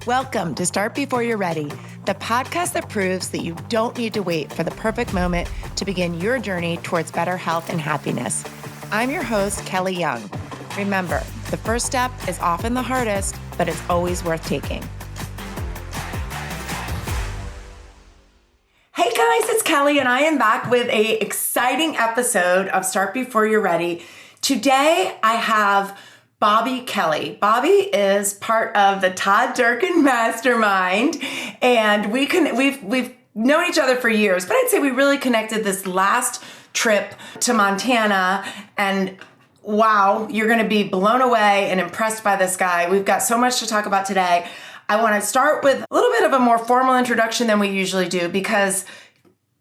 Welcome to Start Before You're Ready, the podcast that proves that you don't need to wait for the perfect moment to begin your journey towards better health and happiness. I'm your host, Kelly Young. Remember, the first step is often the hardest, but it's always worth taking. Hey guys, it's Kelly, and I am back with an exciting episode of Start Before You're Ready. Today, I have Bobby Kelly. Bobby is part of the Todd Durkin Mastermind, and we've known each other for years, but I'd say we really connected this last trip to Montana, and wow, you're going to be blown away and impressed by this guy. We've got so much to talk about today. I want to start with a little bit of a more formal introduction than we usually do because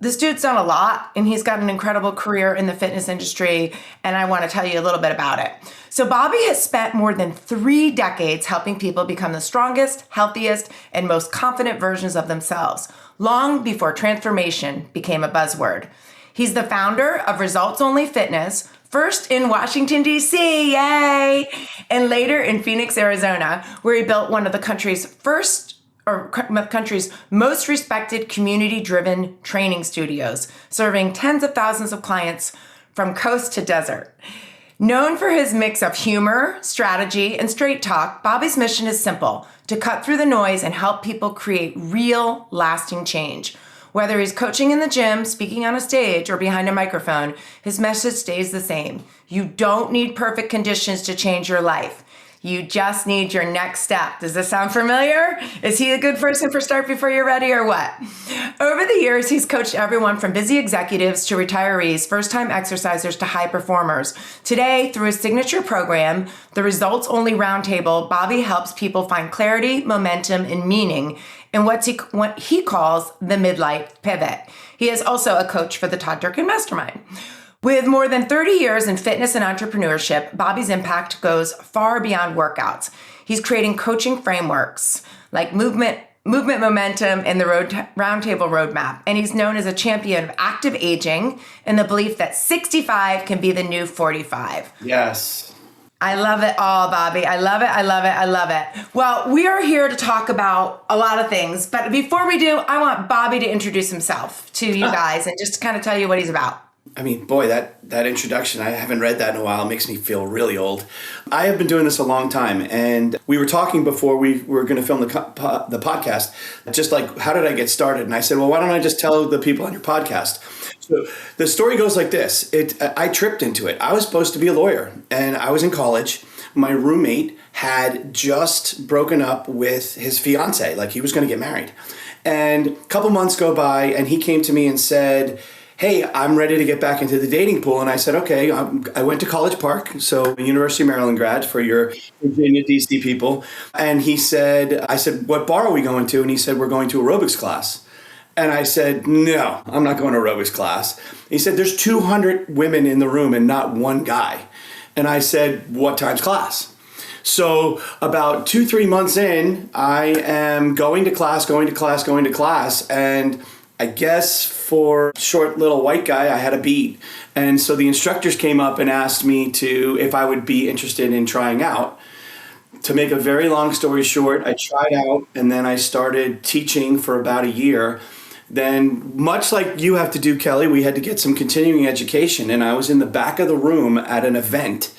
this dude's done a lot and he's got an incredible career in the fitness industry, and I want to tell you a little bit about it. So Bobby has spent more than 3 decades helping people become the strongest, healthiest, and most confident versions of themselves, long before transformation became a buzzword. He's the founder of Results Only Fitness, first in Washington, D.C., yay, and later in Phoenix, Arizona, where he built one of the country's most respected community-driven training studios, serving tens of thousands of clients from coast to desert. Known for his mix of humor, strategy, and straight talk, Bobby's mission is simple: to cut through the noise and help people create real, lasting change. Whether he's coaching in the gym, speaking on a stage, or behind a microphone, his message stays the same. You don't need perfect conditions to change your life. You just need your next step. Does this sound familiar? Is he a good person for Start Before You're Ready or what? Over the years, he's coached everyone from busy executives to retirees, first-time exercisers to high performers. Today, through his signature program, the Results Only Roundtable, Bobby helps people find clarity, momentum, and meaning in what he calls the midlife pivot. He is also a coach for the Todd Durkin Mastermind. With more than 30 years in fitness and entrepreneurship, Bobby's impact goes far beyond workouts. He's creating coaching frameworks like movement momentum, and the Roundtable Roadmap. And he's known as a champion of active aging and the belief that 65 can be the new 45. Yes. I love it all, Bobby. I love it. I love it. I love it. Well, we are here to talk about a lot of things, but before we do, I want Bobby to introduce himself to you guys and just kind of tell you what he's about. I mean, boy, that introduction, I haven't read that in a while. It makes me feel really old. I have been doing this a long time, and we were talking before we were going to film the podcast, just like, how did I get started? And I said, well, why don't I just tell the people on your podcast? So the story goes like this. I tripped into it. I was supposed to be a lawyer, and I was in college. My roommate had just broken up with his fiance, like he was going to get married. And a couple months go by, and he came to me and said, hey, I'm ready to get back into the dating pool. And I said, okay, I went to College Park, so University of Maryland grad for your Virginia, DC people. And I said, what bar are we going to? And he said, we're going to aerobics class. And I said, no, I'm not going to aerobics class. He said, there's 200 women in the room and not one guy. And I said, what time's class? So about 2-3 months in, I am going to class. And I guess for a short little white guy, I had a beat. And so the instructors came up and asked me if I would be interested in trying out. To make a very long story short, I tried out and then I started teaching for about a year. Then, much like you have to do, Kelly, we had to get some continuing education. And I was in the back of the room at an event,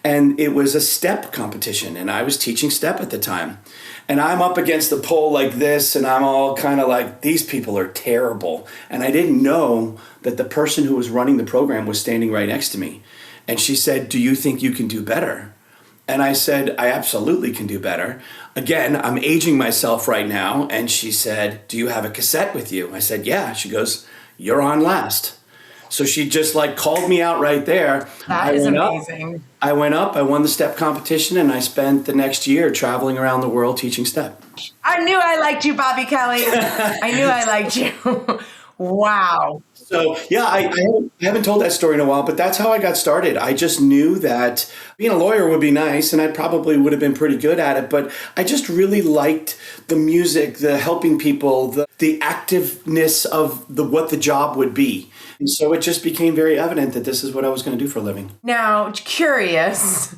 and it was a step competition. And I was teaching step at the time. And I'm up against the pole like this, and I'm all kind of like, these people are terrible. And I didn't know that the person who was running the program was standing right next to me. And she said, do you think you can do better? And I said, I absolutely can do better. Again, I'm aging myself right now. And she said, do you have a cassette with you? I said, yeah. She goes, you're on last. So she just called me out right there. That is amazing. I went up, I won the step competition, and I spent the next year traveling around the world teaching step. I knew I liked you, Bobby Kelly. I knew I liked you. Wow. So, yeah, I haven't told that story in a while, but that's how I got started. I just knew that being a lawyer would be nice, and I probably would have been pretty good at it, but I just really liked the music, the helping people, the activeness of what the job would be. And so it just became very evident that this is what I was going to do for a living. Now, curious,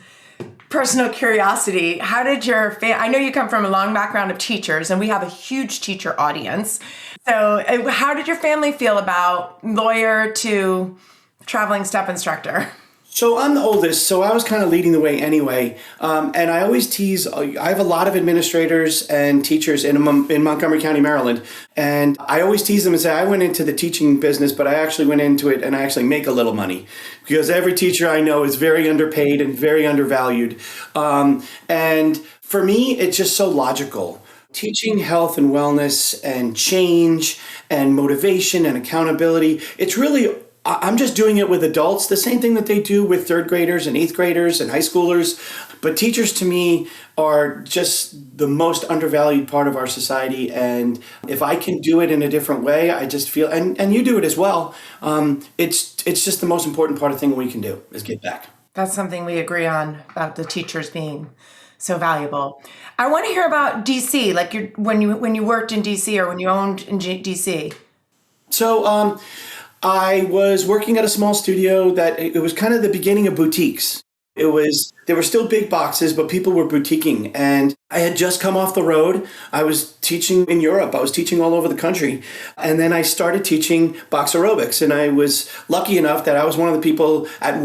personal curiosity, how did your I know you come from a long background of teachers, and we have a huge teacher audience. So how did your family feel about lawyer to traveling step instructor? So I'm the oldest, so I was kind of leading the way anyway. And I always tease, I have a lot of administrators and teachers in Montgomery County, Maryland. And I always tease them and say, I went into the teaching business, but I actually went into it and I actually make a little money. Because every teacher I know is very underpaid and very undervalued. And for me, it's just so logical. Teaching health and wellness and change and motivation and accountability, it's really, I'm just doing it with adults, the same thing that they do with third graders and eighth graders and high schoolers. But teachers to me are just the most undervalued part of our society. And if I can do it in a different way, I just feel, and you do it as well, it's just the most important part of thing we can do is give back. That's something we agree on about the teachers being so valuable. I want to hear about DC, like when you worked in DC or when you owned in DC. So, I was working at a small studio that it was kind of the beginning of boutiques. There were still big boxes, but people were boutiquing. And I had just come off the road. I was teaching in Europe. I was teaching all over the country. And then I started teaching box aerobics. And I was lucky enough that I was one of the people at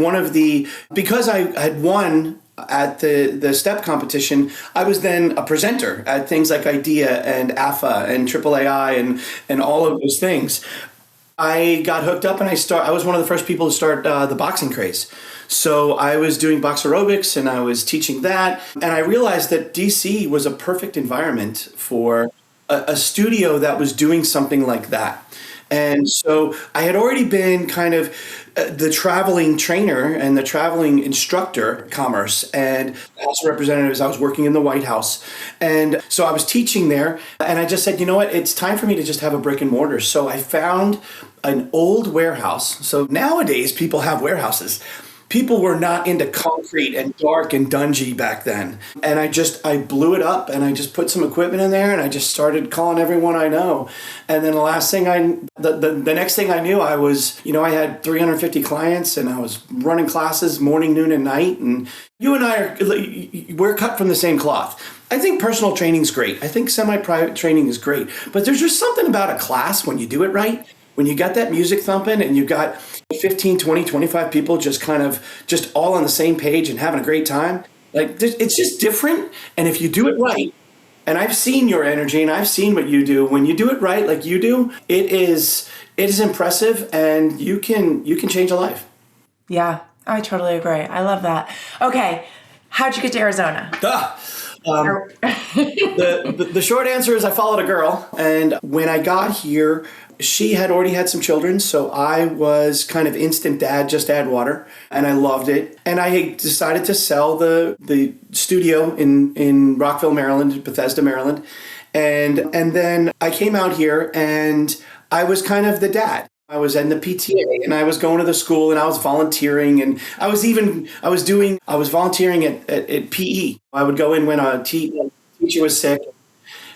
because I had won at the step competition, I was then a presenter at things like IDEA and AFA and AAAI and all of those things. I got hooked up and I was one of the first people to start the boxing craze. So I was doing box aerobics and I was teaching that. And I realized that DC was a perfect environment for a studio that was doing something like that. And so I had already been kind of the traveling trainer and the traveling instructor commerce and House of Representatives. I was working in the White House. And so I was teaching there. And I just said, you know what, it's time for me to just have a brick and mortar. So I found an old warehouse. So nowadays people have warehouses. People were not into concrete and dark and dungy back then. And I blew it up and I just put some equipment in there and I just started calling everyone I know. And then the next thing I knew, I had 350 clients and I was running classes morning, noon, and night. And you and we're cut from the same cloth. I think personal training is great. I think semi-private training is great. But there's just something about a class when you do it right. When you got that music thumping and you got 15, 20, 25 people just all on the same page and having a great time, like it's just different. And if you do it right, and I've seen your energy and I've seen what you do, when you do it right like you do, it is impressive and you can change a life. Yeah, I totally agree. I love that. Okay, how'd you get to Arizona? The short answer is I followed a girl, and when I got here, she had already had some children, so I was kind of instant dad, just add water, and I loved it. And I decided to sell the studio in Rockville, Maryland, Bethesda, Maryland, and then I came out here, and I was kind of the dad. I was in the PTA and I was going to the school and I was volunteering and I was volunteering at PE. I would go in when a teacher was sick.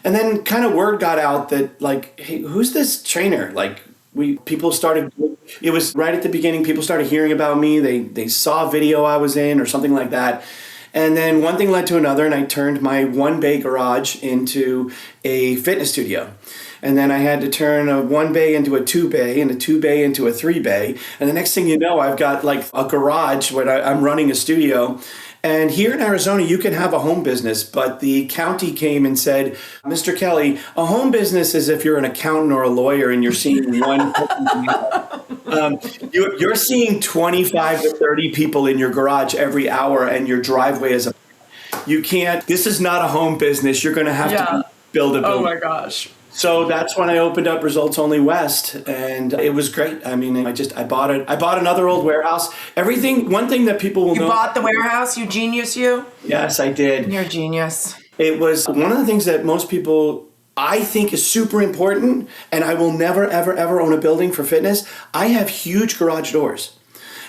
And then kind of word got out that like, hey, who's this trainer? Like it was right at the beginning, people started hearing about me. They saw a video I was in or something like that. And then one thing led to another and I turned my 1-bay garage into a fitness studio. And then I had to turn a 1-bay into a 2-bay and a 2-bay into a 3-bay. And the next thing you know, I've got like a garage where I'm running a studio. And here in Arizona, you can have a home business, but the county came and said, Mr. Kelly, a home business is if you're an accountant or a lawyer and you're seeing one you're seeing 25 to 30 people in your garage every hour and your driveway is you can't, this is not a home business. You're going to have to build a building. Oh my gosh. So that's when I opened up Results Only West, and it was great. I mean, I bought another old warehouse. One thing that people will know. You bought the warehouse, you genius, you? Yes, I did. You're a genius. It was one of the things that most people, I think, is super important, and I will never, ever, ever own a building for fitness. I have huge garage doors.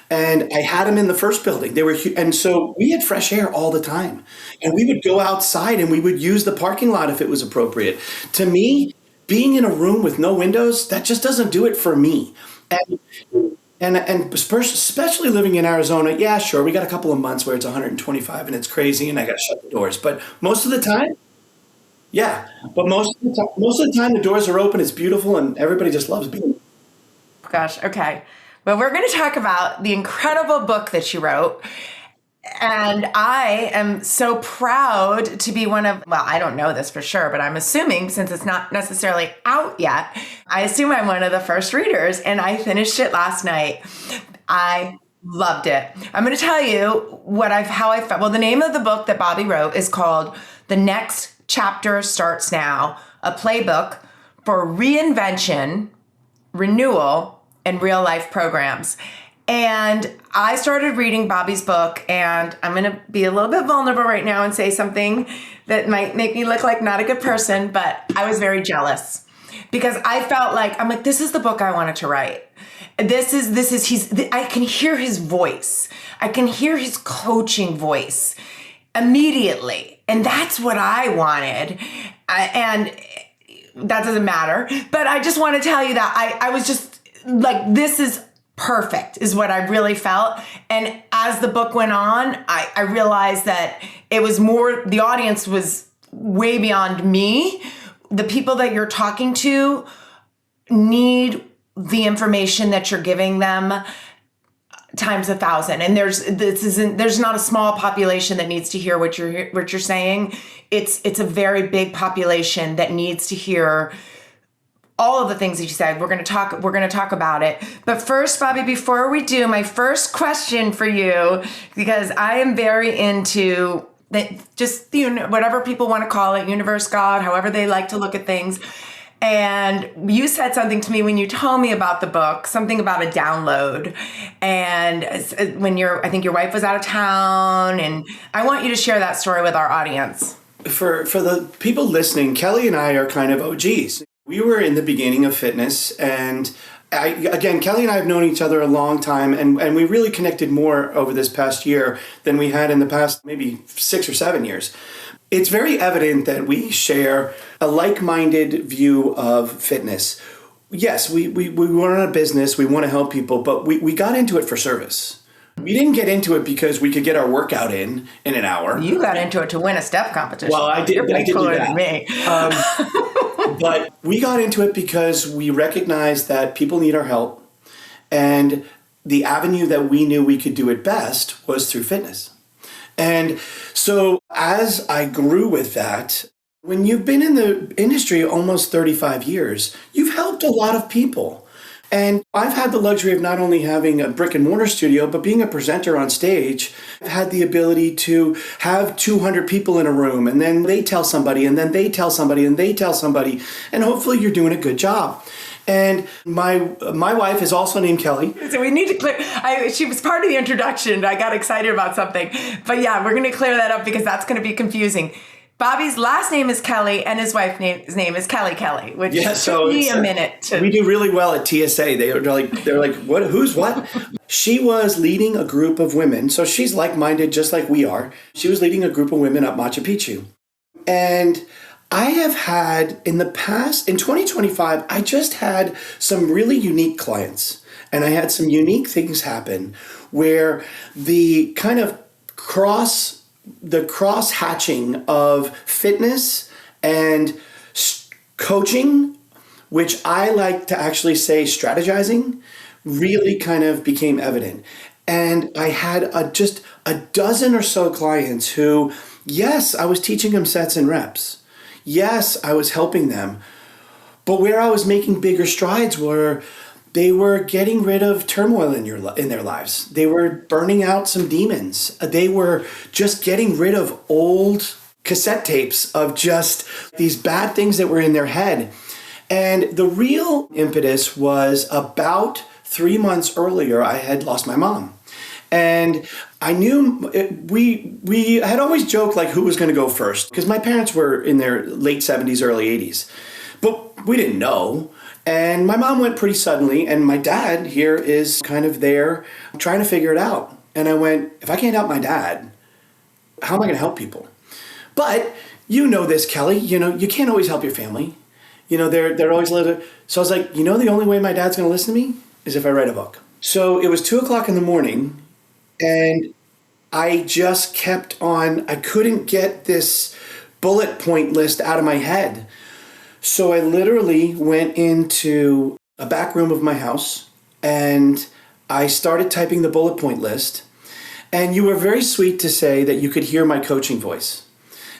And I had them in the first building. They were and so we had fresh air all the time. And we would go outside and we would use the parking lot if it was appropriate. To me, being in a room with no windows, that just doesn't do it for me. And And especially living in Arizona, yeah, sure, we got a couple of months where it's 125 and it's crazy and I got to shut the doors. But most of the time, yeah. But most of the time, the doors are open. It's beautiful, and everybody just loves being. Gosh, okay. Well, we're going to talk about the incredible book that you wrote. And I am so proud to be one of, well, I don't know this for sure, but I'm assuming since it's not necessarily out yet, I assume I'm one of the first readers, and I finished it last night. I loved it. I'm going to tell you how I felt. Well, the name of the book that Bobby wrote is called The Next Chapter Starts Now, a playbook for reinvention, renewal, and real life programs. And I started reading Bobby's book, and I'm going to be a little bit vulnerable right now and say something that might make me look like not a good person, but I was very jealous because I felt like, I'm like, this is the book I wanted to write. I can hear his voice. I can hear his coaching voice immediately. And that's what I wanted. And that doesn't matter. But I just want to tell you that I was just like, this is perfect is what I really felt. And as the book went on, I realized that it was more, the audience was way beyond me. The people that you're talking to need the information that you're giving them times 1,000. And there's not a small population that needs to hear what you're saying. It's a very big population that needs to hear all of the things that you said. We're going to talk about it. But first, Bobby, before we do, my first question for you, because I am very into whatever people want to call it, universe, God, however they like to look at things. And you said something to me when you told me about the book, something about a download. And I think your wife was out of town, and I want you to share that story with our audience. For the people listening, Kelly and I are kind of OGs. We were in the beginning of fitness, and Kelly and I have known each other a long time, and we really connected more over this past year than we had in the past maybe 6 or 7 years. It's very evident that we share a like-minded view of fitness. Yes, we run a business, we want to help people, but we got into it for service. We didn't get into it because we could get our workout in an hour. You got into it to win a step competition. Well, I did. You're I did cooler do that. than me. But we got into it because we recognized that people need our help, and the avenue that we knew we could do it best was through fitness. And so as I grew with that, when you've been in the industry almost 35 years, you've helped a lot of people. And I've had the luxury of not only having a brick and mortar studio, but being a presenter on stage. I've had the ability to have 200 people in a room, and then they tell somebody, and then they tell somebody, and they tell somebody, and hopefully you're doing a good job. And my wife is also named Kelly. So we need to clear, she was part of the introduction. I got excited about something. But yeah, we're going to clear that up because that's going to be confusing. Bobby's last name is Kelly, and his wife's name is Kelly, which took me a minute. We do really well at TSA. They're like, what? Who's what? She was leading a group of women, so she's like-minded, just like we are. She was leading a group of women up Machu Picchu, and I have had in the past, in 2025, I just had some really unique clients, and I had some unique things happen where the kind of cross-hatching of fitness and coaching, which I like to actually say strategizing, really kind of became evident. And I had just a dozen or so clients who, yes, I was teaching them sets and reps. Yes, I was helping them. But where I was making bigger strides were they were getting rid of turmoil in their lives. They were burning out some demons. They were just getting rid of old cassette tapes of just these bad things that were in their head. And the real impetus was about 3 months earlier, I had lost my mom. And I knew we had always joked like who was going to go first, because my parents were in their late 70s, early 80s. But we didn't know. And my mom went pretty suddenly, and my dad here is kind of there trying to figure it out. And I went, if I can't help my dad, how am I going to help people? But you know this, Kelly, you can't always help your family. They're always little. So I was like, the only way my dad's going to listen to me is if I write a book. So it was 2 o'clock in the morning, and I just kept on, I couldn't get this bullet point list out of my head. So I literally went into a back room of my house and I started typing the bullet point list. And you were very sweet to say that you could hear my coaching voice.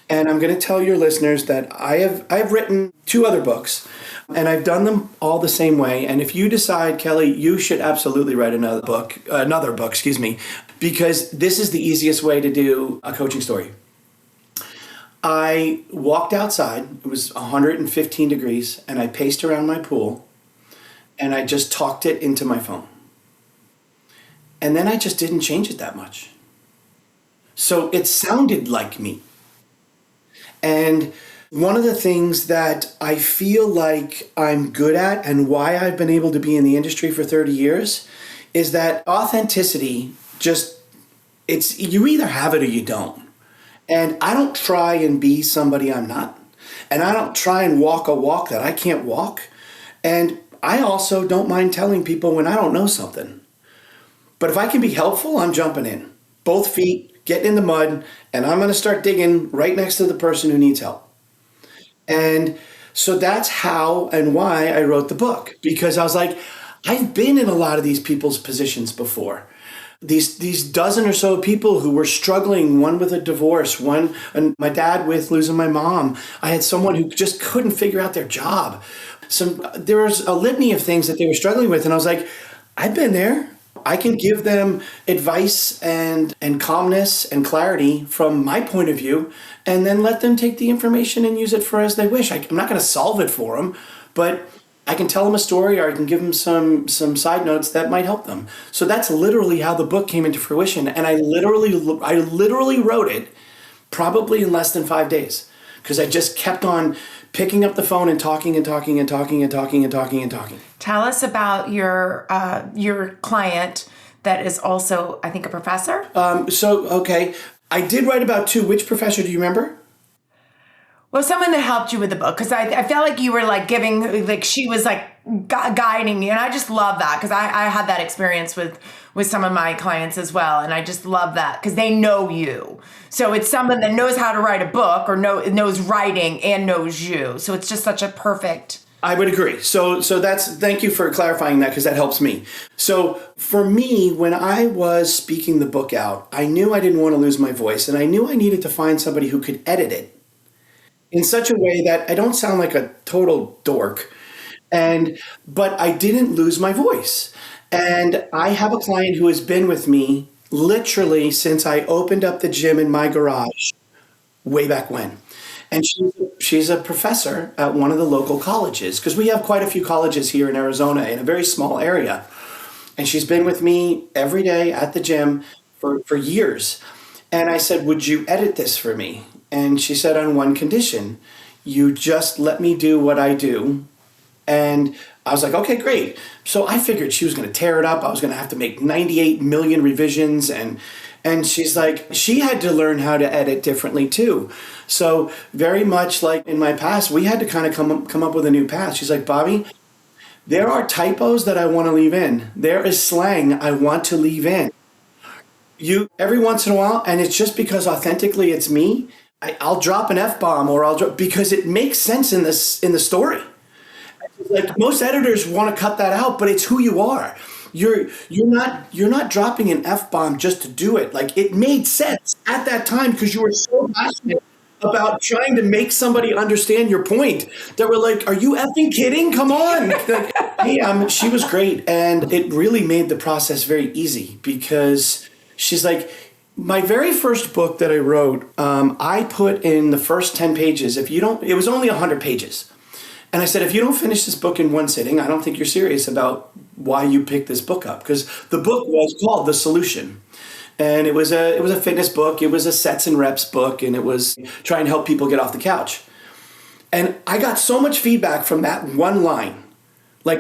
And I'm going to tell your listeners that I've written 2 other books, and I've done them all the same way. And if you decide, Kelly, you should absolutely write another book, because this is the easiest way to do a coaching story. I walked outside, it was 115 degrees, and I paced around my pool, and I just talked it into my phone. And then I just didn't change it that much. So it sounded like me. And one of the things that I feel like I'm good at and why I've been able to be in the industry for 30 years is that authenticity you either have it or you don't. And I don't try and be somebody I'm not. And I don't try and walk a walk that I can't walk. And I also don't mind telling people when I don't know something. But if I can be helpful, I'm jumping in. Both feet, getting in the mud, and I'm going to start digging right next to the person who needs help. And so that's how and why I wrote the book. Because I was like, I've been in a lot of these people's positions before. These dozen or so people who were struggling, one with a divorce, and my dad with losing my mom. I had someone who just couldn't figure out their job. There was a litany of things that they were struggling with. And I was like, I've been there. I can give them advice and calmness and clarity from my point of view, and then let them take the information and use it for as they wish. I'm not going to solve it for them, but I can tell them a story, or I can give them some side notes that might help them. So that's literally how the book came into fruition. And I literally wrote it probably in less than 5 days, because I just kept on picking up the phone and talking and talking and talking and talking and talking and talking. Tell us about your client that is also, I think, a professor. Okay. I did write about 2. Which professor do you remember? Well, someone that helped you with the book, because I felt like you were like she was like guiding me, and I just love that, because I had that experience with some of my clients as well, and I just love that because they know you. So it's someone that knows how to write a book, or knows writing and knows you. So it's just such a perfect. I would agree. So thank you for clarifying that, because that helps me. So for me, when I was speaking the book out, I knew I didn't want to lose my voice, and I knew I needed to find somebody who could edit it in such a way that I don't sound like a total dork, but I didn't lose my voice. And I have a client who has been with me literally since I opened up the gym in my garage way back when. And she's a professor at one of the local colleges, because we have quite a few colleges here in Arizona in a very small area. And she's been with me every day at the gym for years. And I said, would you edit this for me? And she said, on one condition, you just let me do what I do. And I was like, okay, great. So I figured she was going to tear it up. I was going to have to make 98 million revisions. And she's like, she had to learn how to edit differently too. So very much like in my past, we had to kind of come up with a new path. She's like, Bobby, there are typos that I want to leave in. There is slang I want to leave in. Every once in a while, and it's just because authentically it's me, I'll drop an F-bomb, because it makes sense in the story. Like, most editors want to cut that out, but it's who you are. You're not dropping an F-bomb just to do it. Like, it made sense at that time because you were so passionate about trying to make somebody understand your point that we're like, are you effing kidding? Come on. Like, hey, she was great. And it really made the process very easy, because she's like, my very first book that I wrote, I put in the first 10 pages, it was only 100 pages. And I said, if you don't finish this book in one sitting, I don't think you're serious about why you picked this book up. Because the book was called The Solution. And it was a fitness book. It was a sets and reps book. And it was trying to help people get off the couch. And I got so much feedback from that one line. Like,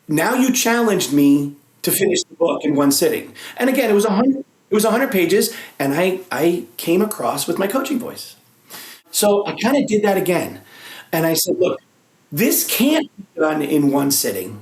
now you challenged me to finish the book in one sitting. And again, it was 100 pages. And I came across with my coaching voice. So I kind of did that again. And I said, look, this can't be done in one sitting,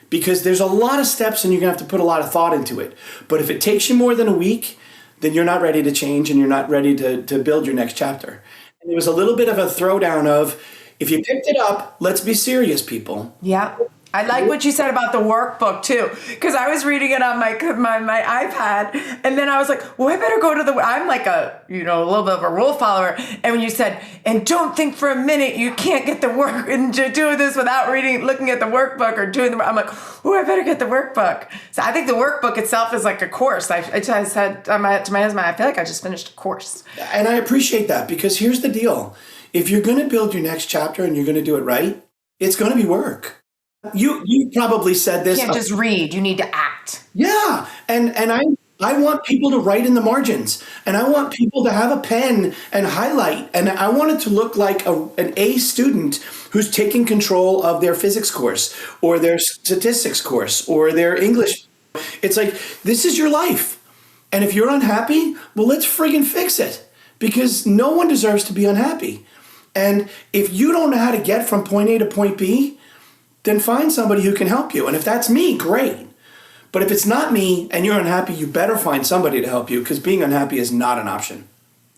because there's a lot of steps and you're going to have to put a lot of thought into it. But if it takes you more than a week, then you're not ready to change and you're not ready to build your next chapter. And it was a little bit of a throwdown of, if you picked it up, let's be serious, people. Yeah. I like what you said about the workbook too, because I was reading it on my iPad, and then I was like, well, I better go to I'm like a little bit of a rule follower. And when you said, and don't think for a minute you can't get the work and do this without looking at the workbook or doing I'm like, oh, I better get the workbook. So I think the workbook itself is like a course. I said to my husband, I feel like I just finished a course. And I appreciate that, because here's the deal. If you're going to build your next chapter and you're going to do it right, it's going to be work. You probably said this. You can't just read. You need to act. Yeah. And I want people to write in the margins, and I want people to have a pen and highlight. And I want it to look like an A student who's taking control of their physics course or their statistics course or their English. It's like, this is your life. And if you're unhappy, well, let's friggin' fix it, because no one deserves to be unhappy. And if you don't know how to get from point A to point B, then find somebody who can help you. And if that's me, great. But if it's not me and you're unhappy, you better find somebody to help you, because being unhappy is not an option.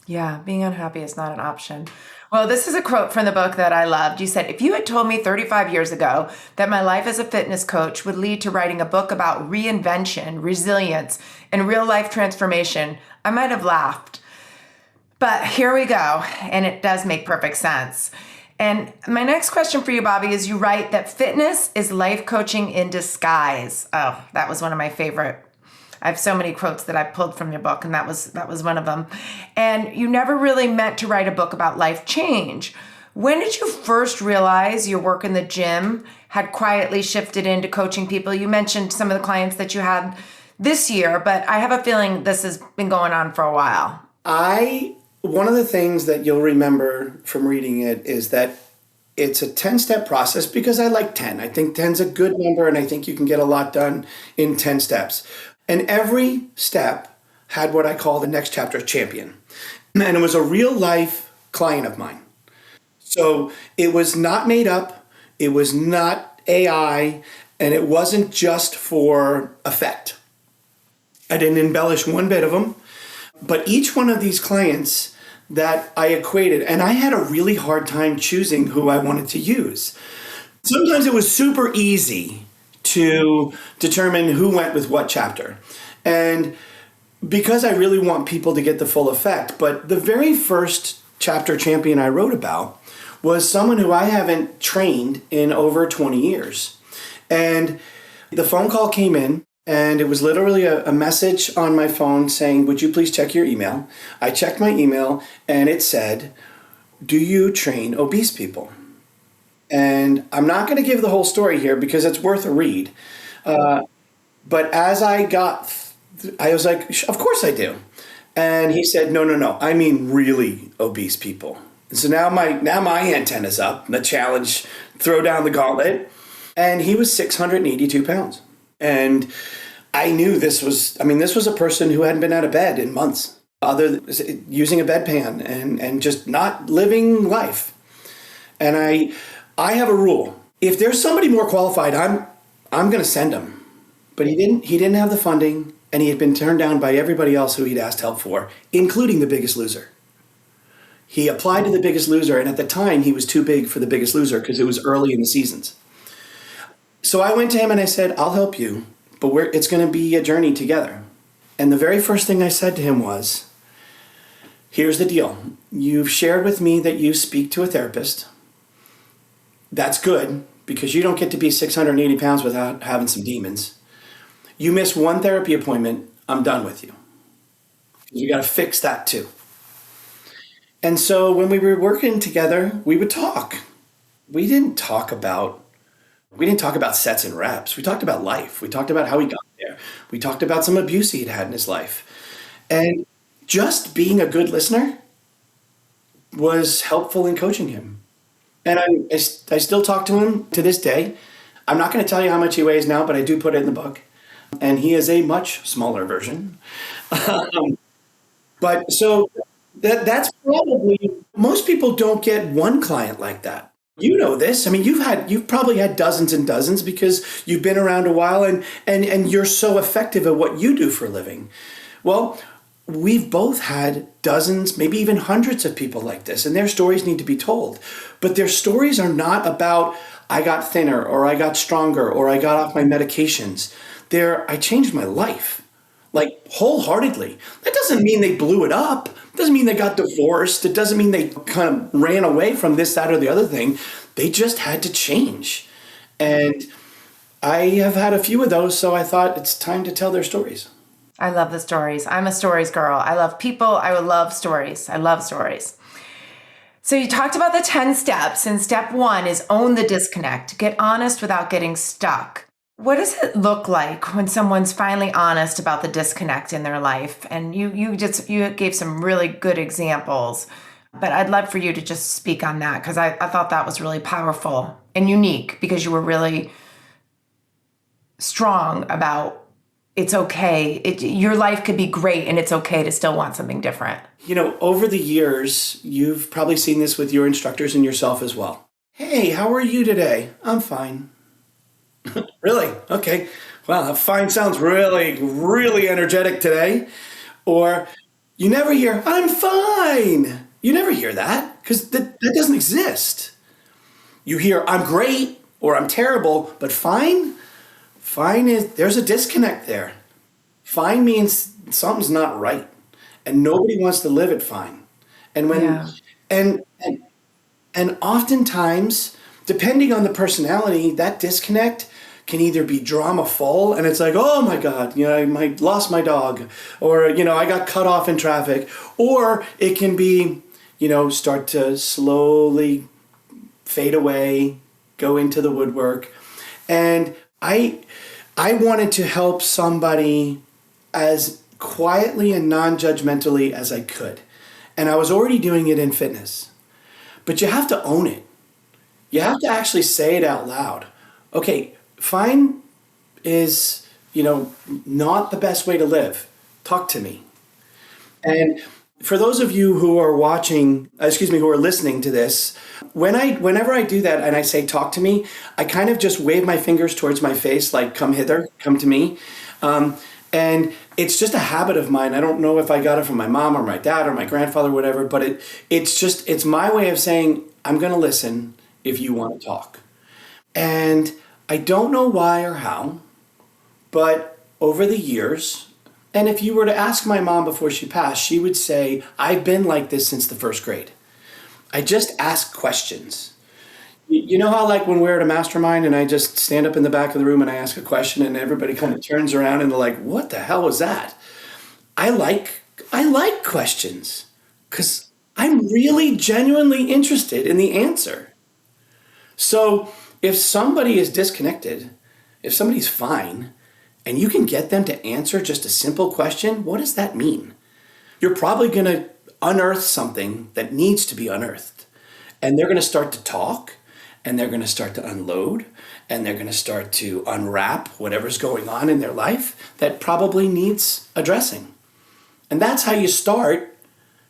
Yeah, being unhappy is not an option. Well, this is a quote from the book that I loved. You said, if you had told me 35 years ago that my life as a fitness coach would lead to writing a book about reinvention, resilience, and real life transformation, I might have laughed. But here we go, and it does make perfect sense. And my next question for you, Bobby, is you write that fitness is life coaching in disguise. Oh, that was one of my favorite. I have so many quotes that I pulled from your book, and that was one of them. And you never really meant to write a book about life change. When did you first realize your work in the gym had quietly shifted into coaching people? You mentioned some of the clients that you had this year, but I have a feeling this has been going on for a while. One of the things that you'll remember from reading it is that it's a 10-step process, because I like 10. I think 10's a good number, and I think you can get a lot done in 10 steps. And every step had what I call the next chapter champion. And it was a real life client of mine. So it was not made up, it was not AI, and it wasn't just for effect. I didn't embellish one bit of them. But each one of these clients that I equated, and I had a really hard time choosing who I wanted to use. Sometimes it was super easy to determine who went with what chapter. And because I really want people to get the full effect, but the very first chapter champion I wrote about was someone who I haven't trained in over 20 years. And the phone call came in, and it was literally a message on my phone saying, would you please check your email? I checked my email, and it said, do you train obese people? And I'm not going to give the whole story here because it's worth a read. But as I was like, of course I do. And he said, no, I mean really obese people. And so now my antenna's up, the challenge, throw down the gauntlet. And he was 682 pounds. And I knew this was a person who hadn't been out of bed in months, other than using a bedpan and just not living life. And I have a rule. If there's somebody more qualified, I'm going to send him. But he didn't have the funding, and he had been turned down by everybody else who he'd asked help for, including The Biggest Loser. He applied to The Biggest Loser, and at the time he was too big for The Biggest Loser because it was early in the seasons. So I went to him and I said, I'll help you, but it's going to be a journey together. And the very first thing I said to him was, here's the deal. You've shared with me that you speak to a therapist. That's good, because you don't get to be 680 pounds without having some demons. You miss one therapy appointment, I'm done with you. You got to fix that too. And so when we were working together, we would talk. We didn't talk about sets and reps. We talked about life. We talked about how he got there. We talked about some abuse he'd had in his life. And just being a good listener was helpful in coaching him. And I still talk to him to this day. I'm not going to tell you how much he weighs now, but I do put it in the book. And he is a much smaller version. But so that's probably, most people don't get one client like that. You know this. I mean, you've probably had dozens and dozens because you've been around a while and you're so effective at what you do for a living. Well, we've both had dozens, maybe even hundreds of people like this, and their stories need to be told. But their stories are not about, I got thinner, or I got stronger, or I got off my medications. I changed my life, like wholeheartedly. That doesn't mean they blew it up. It doesn't mean they got divorced. It doesn't mean they kind of ran away from this, that, or the other thing. They just had to change. And I have had a few of those, so I thought it's time to tell their stories. I love the stories. I'm a stories girl. I love people. I would love stories. I love stories. So you talked about the 10 steps, and step 1 is own the disconnect. Get honest without getting stuck. What does it look like when someone's finally honest about the disconnect in their life? And you gave some really good examples, but I'd love for you to just speak on that, because I thought that was really powerful and unique, because you were really strong about it's okay. Your life could be great, and it's okay to still want something different. You know, over the years, you've probably seen this with your instructors and yourself as well. Hey, how are you today? I'm fine. Really? Okay. Wow, that fine sounds really, really energetic today. Or you never hear, I'm fine. You never hear that, because that doesn't exist. You hear, I'm great, or I'm terrible, but fine? Fine is, there's a disconnect there. Fine means something's not right, and nobody wants to live at fine. And and oftentimes, depending on the personality, that disconnect can either be drama full, and it's like, oh my God, I lost my dog, or I got cut off in traffic, or it can be, start to slowly fade away, go into the woodwork, and I wanted to help somebody as quietly and non-judgmentally as I could. And I was already doing it in fitness. But you have to own it. You have to actually say it out loud. Okay, fine is, not the best way to live. Talk to me. And for those of you who are who are listening to this, whenever I do that and I say, talk to me, I kind of just wave my fingers towards my face, like, come hither, come to me. And it's just a habit of mine. I don't know if I got it from my mom or my dad or my grandfather, whatever, but it's my way of saying, I'm going to listen if you want to talk. And I don't know why or how, but over the years, and if you were to ask my mom before she passed, she would say, I've been like this since the first grade. I just ask questions. You know how, like, when we're at a mastermind and I just stand up in the back of the room and I ask a question and everybody kind of turns around and they're like, what the hell was that? I like questions because I'm really genuinely interested in the answer. So if somebody is disconnected, if somebody's fine, and you can get them to answer just a simple question, what does that mean? You're probably going to unearth something that needs to be unearthed. And they're going to start to talk, and they're going to start to unload, and they're going to start to unwrap whatever's going on in their life that probably needs addressing. And that's how you start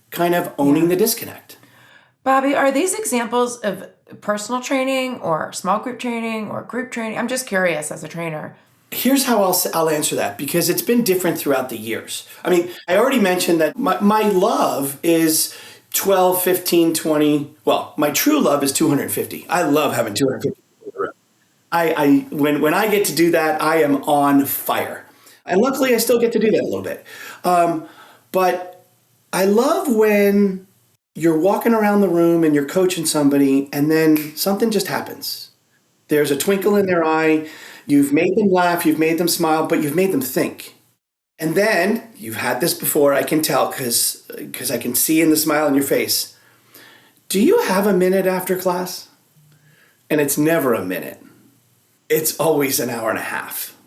kind of owning the disconnect. Bobby, are these examples of personal training or small group training or group training? I'm just curious as a trainer. Here's how I'll answer that, because it's been different throughout the years. I mean, I already mentioned that my love is 12, 15, 20. Well, my true love is 250. I love having 250 people around. When I get to do that, I am on fire. And luckily, I still get to do that a little bit. But I love when you're walking around the room and you're coaching somebody, and then something just happens. There's a twinkle in their eye. You've made them laugh, you've made them smile, but you've made them think. And then, you've had this before, I can tell, because I can see in the smile on your face. Do you have a minute after class? And it's never a minute. It's always an hour and a half.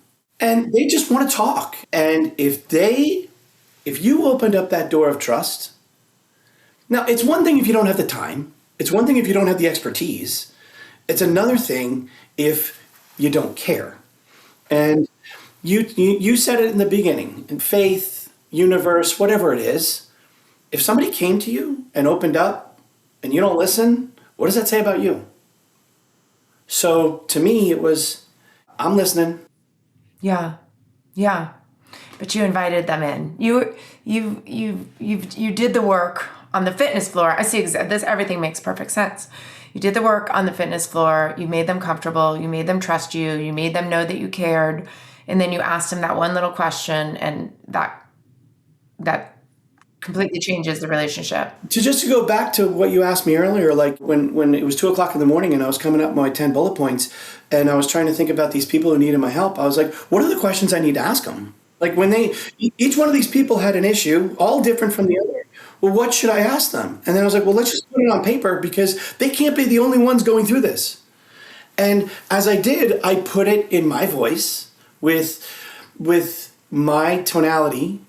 And they just want to talk. And if you opened up that door of trust, now it's one thing if you don't have the time. It's one thing if you don't have the expertise. It's another thing if you don't care. And you said it in the beginning, in faith, universe, whatever it is, if somebody came to you and opened up and you don't listen, what does that say about you? So to me, it was, I'm listening. Yeah. Yeah. But you invited them in. You did the work on the fitness floor. I see this. Everything makes perfect sense. You did the work on the fitness floor. You made them comfortable. You made them trust you. You made them know that you cared. And then you asked them that one little question, and that completely changes the relationship. To go back to what you asked me earlier, like when it was 2:00 in the morning and I was coming up with my 10 bullet points and I was trying to think about these people who needed my help, I was like, what are the questions I need to ask them? Like when each one of these people had an issue, all different from the other. Well, what should I ask them? And then I was like, well, let's just put it on paper because they can't be the only ones going through this. And as I did, I put it in my voice with my tonality,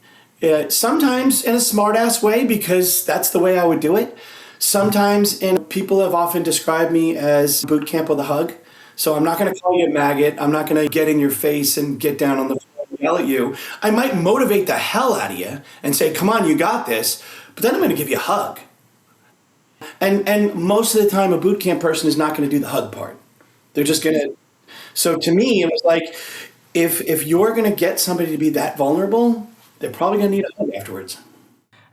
sometimes in a smart-ass way because that's the way I would do it. Sometimes people have often described me as boot camp with a hug. So I'm not going to call you a maggot. I'm not going to get in your face and get down on the floor and yell at you. I might motivate the hell out of you and say, come on, you got this. But then I'm going to give you a hug. And most of the time, a boot camp person is not going to do the hug part. They're just going to. So to me, it was like, if you're going to get somebody to be that vulnerable, they're probably going to need a hug afterwards.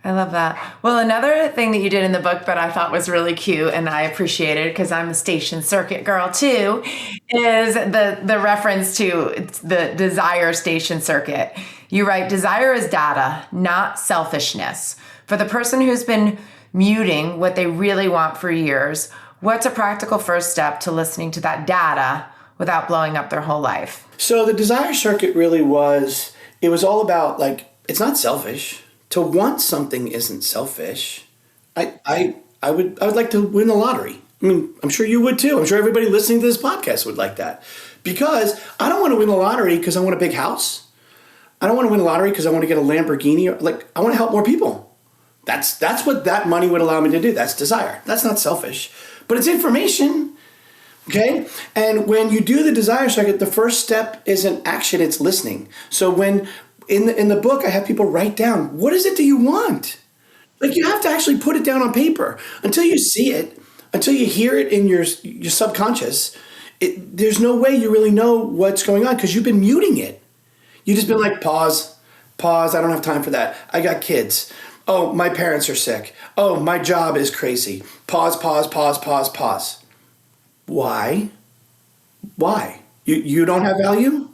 I love that. Well, another thing that you did in the book that I thought was really cute and I appreciated because I'm a station circuit girl too, is the reference to the desire station circuit. You write, desire is data, not selfishness. For the person who's been muting what they really want for years, what's a practical first step to listening to that data without blowing up their whole life? So the desire circuit really was, it was all about like, it's not selfish. To want something isn't selfish. I would like to win the lottery. I mean, I'm sure you would too. I'm sure everybody listening to this podcast would like that. Because I don't want to win the lottery because I want a big house. I don't want to win the lottery because I want to get a Lamborghini. Like, I want to help more people. That's what that money would allow me to do. That's desire. That's not selfish. But it's information. Okay? And when you do the desire circuit, the first step isn't action, it's listening. So when in the book, I have people write down, what is it that you want? Like you have to actually put it down on paper. Until you see it, until you hear it in your subconscious, there's no way you really know what's going on because you've been muting it. You've just been like, pause, I don't have time for that. I got kids. Oh, my parents are sick. Oh, my job is crazy. Pause. Why? You don't have value?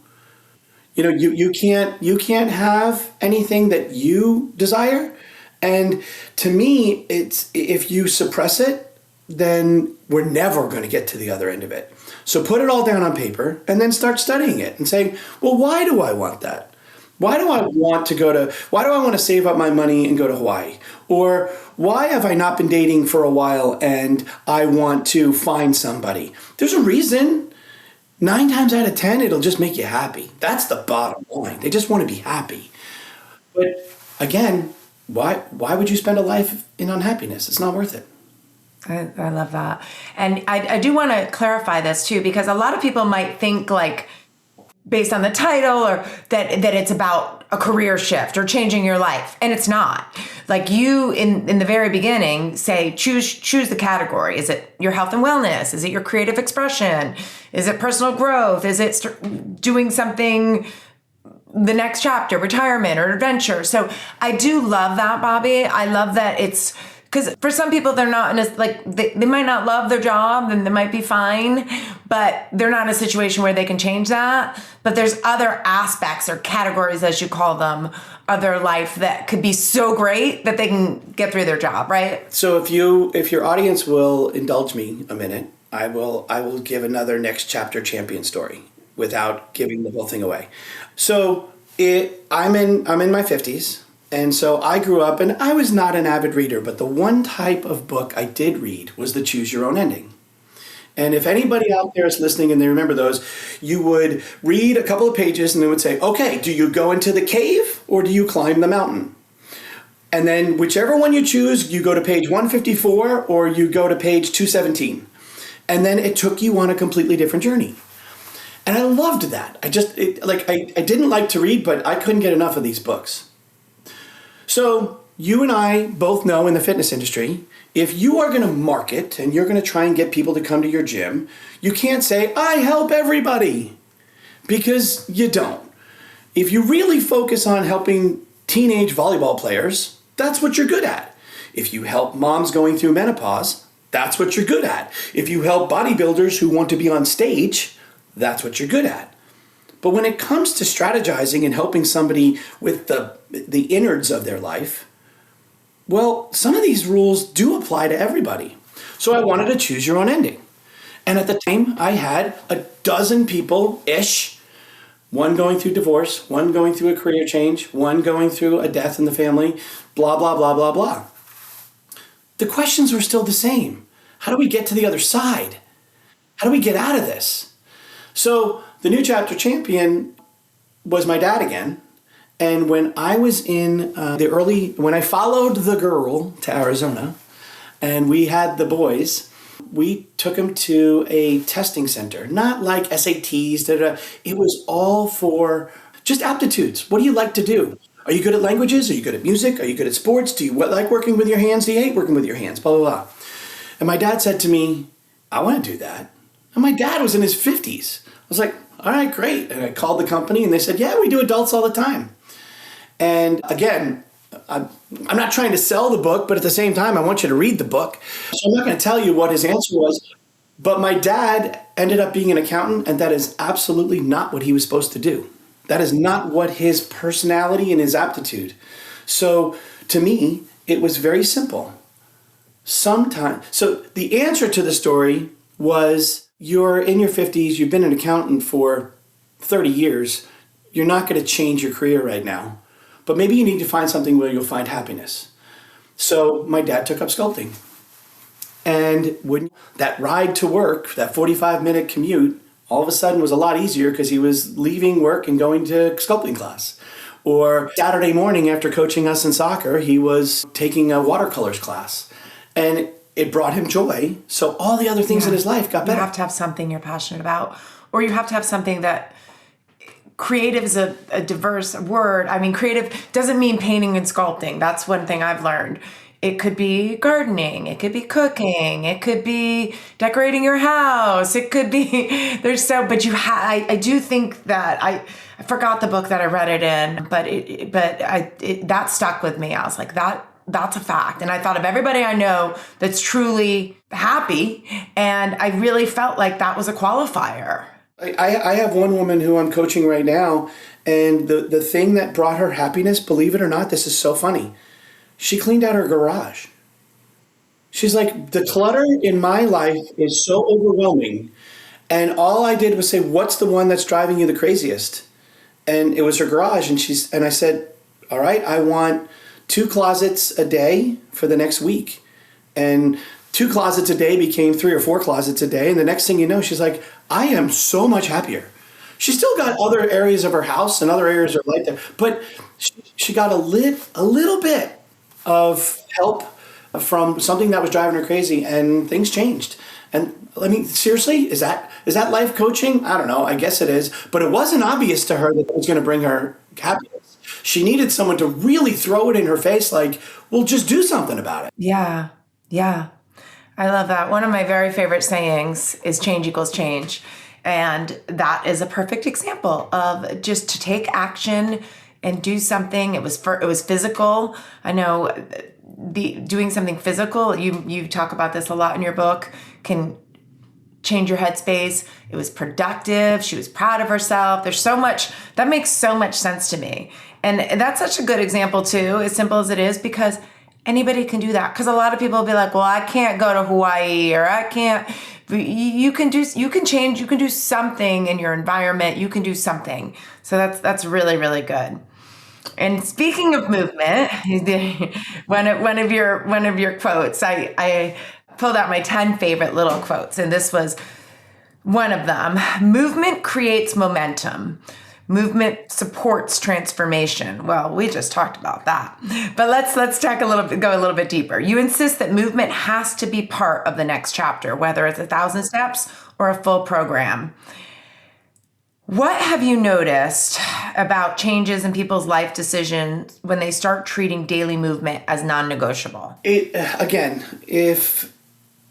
You know, you can't have anything that you desire. And to me, it's if you suppress it, then we're never going to get to the other end of it. So put it all down on paper and then start studying it and saying, well, why do I want that? Why do I want to save up my money and go to Hawaii? Or why have I not been dating for a while and I want to find somebody? There's a reason. 9 times out of 10, it'll just make you happy. That's the bottom line. They just want to be happy. But again, why would you spend a life in unhappiness? It's not worth it. I love that. And I do want to clarify this too, because a lot of people might think like, based on the title or that it's about a career shift or changing your life. And it's not. Like you in the very beginning say, choose the category. Is it your health and wellness? Is it your creative expression? Is it personal growth? Is it doing something, the next chapter, retirement or adventure? So I do love that, Bobby. I love that it's, because for some people, they're not in a, like, they might not love their job and they might be fine, but they're not in a situation where they can change that. But there's other aspects or categories, as you call them, of their life that could be so great that they can get through their job, right? So if your audience will indulge me a minute, I will give another next chapter champion story without giving the whole thing away. So I'm in my 50s. And so I grew up, and I was not an avid reader, but the one type of book I did read was the Choose Your Own Ending. And if anybody out there is listening and they remember those, you would read a couple of pages and they would say, okay, do you go into the cave or do you climb the mountain? And then whichever one you choose, you go to page 154 or you go to page 217. And then it took you on a completely different journey. And I loved that. I didn't like to read, but I couldn't get enough of these books. So you and I both know in the fitness industry, if you are going to market and you're going to try and get people to come to your gym, you can't say, I help everybody, because you don't. If you really focus on helping teenage volleyball players, that's what you're good at. If you help moms going through menopause, that's what you're good at. If you help bodybuilders who want to be on stage, that's what you're good at. But when it comes to strategizing and helping somebody with the innards of their life, well, some of these rules do apply to everybody. So I wanted to choose your own ending. And at the time, I had a dozen people-ish, one going through divorce, one going through a career change, one going through a death in the family, blah, blah, blah, blah, blah. The questions were still the same. How do we get to the other side? How do we get out of this? So the new chapter champion was my dad again. And when I was in when I followed the girl to Arizona and we had the boys, we took them to a testing center, not like SATs. It was all for just aptitudes. What do you like to do? Are you good at languages? Are you good at music? Are you good at sports? Do you like working with your hands? Do you hate working with your hands? Blah, blah, blah. And my dad said to me, I want to do that. And my dad was in his 50s. I was like, all right, great. And I called the company and they said, yeah, we do adults all the time. And again, I'm not trying to sell the book, but at the same time, I want you to read the book. So I'm not going to tell you what his answer was. But my dad ended up being an accountant, and that is absolutely not what he was supposed to do. That is not what his personality and his aptitude. So to me, it was very simple. So the answer to the story was, you're in your 50s, you've been an accountant for 30 years, you're not going to change your career right now. But maybe you need to find something where you'll find happiness. So my dad took up sculpting. And that ride to work, that 45-minute commute, all of a sudden was a lot easier because he was leaving work and going to sculpting class. Or Saturday morning after coaching us in soccer, he was taking a watercolors class. And it brought him joy. So all the other things in his life got better. You have to have something you're passionate about. Or you have to have something that... Creative is a diverse word. I mean, creative doesn't mean painting and sculpting. That's one thing I've learned. It could be gardening. It could be cooking. It could be decorating your house. It could be, I do think that I forgot the book that I read it in, but that stuck with me. I was like, that's a fact. And I thought of everybody I know that's truly happy. And I really felt like that was a qualifier. I have one woman who I'm coaching right now, and the thing that brought her happiness, believe it or not, this is so funny. She cleaned out her garage. She's like, the clutter in my life is so overwhelming. And all I did was say, what's the one that's driving you the craziest? And it was her garage. And I said, all right, I want 2 closets a day for the next week. And 2 closets a day became 3 or 4 closets a day. And the next thing you know, she's like, I am so much happier. She still got other areas of her house and other areas of her life there, but she got a little bit of help from something that was driving her crazy, and things changed. And I mean, seriously, is that life coaching? I don't know. I guess it is, but it wasn't obvious to her that it was going to bring her happiness. She needed someone to really throw it in her face, like, well, just do something about it. Yeah. I love that. One of my very favorite sayings is change equals change. And that is a perfect example of just to take action and do something. It was physical. I know doing something physical, you talk about this a lot in your book, can change your headspace. It was productive. She was proud of herself. There's so much, that makes so much sense to me. And that's such a good example too, as simple as it is, because anybody can do that. Because a lot of people will be like, well, I can't go to Hawaii, or I can't. You can change. You can do something in your environment. You can do something. So that's really, really good. And speaking of movement, one of your quotes, I pulled out my 10 favorite little quotes, and this was one of them. Movement creates momentum. Movement supports transformation. Well, we just talked about that. But let's go a little bit deeper. You insist that movement has to be part of the next chapter, whether it's 1,000 steps or a full program. What have you noticed about changes in people's life decisions when they start treating daily movement as non-negotiable? Again, if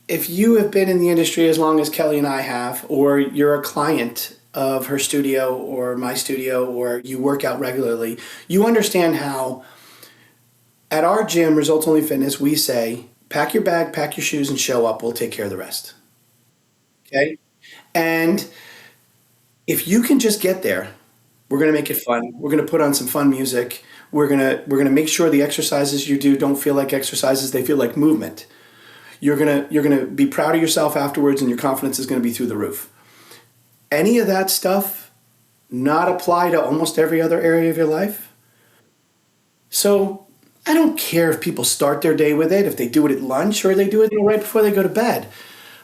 you have been in the industry as long as Kelly and I have, or you're a client of her studio or my studio, or you work out regularly, you understand how at our gym, Results Only Fitness, we say, pack your bag, pack your shoes, and show up. We'll take care of the rest. Okay? And if you can just get there, we're going to make it fun. We're going to put on some fun music. We're going to make sure the exercises you do don't feel like exercises, they feel like movement. You're going to be proud of yourself afterwards, and your confidence is going to be through the roof. Any of that stuff not apply to almost every other area of your life? So I don't care if people start their day with it, if they do it at lunch or they do it right before they go to bed.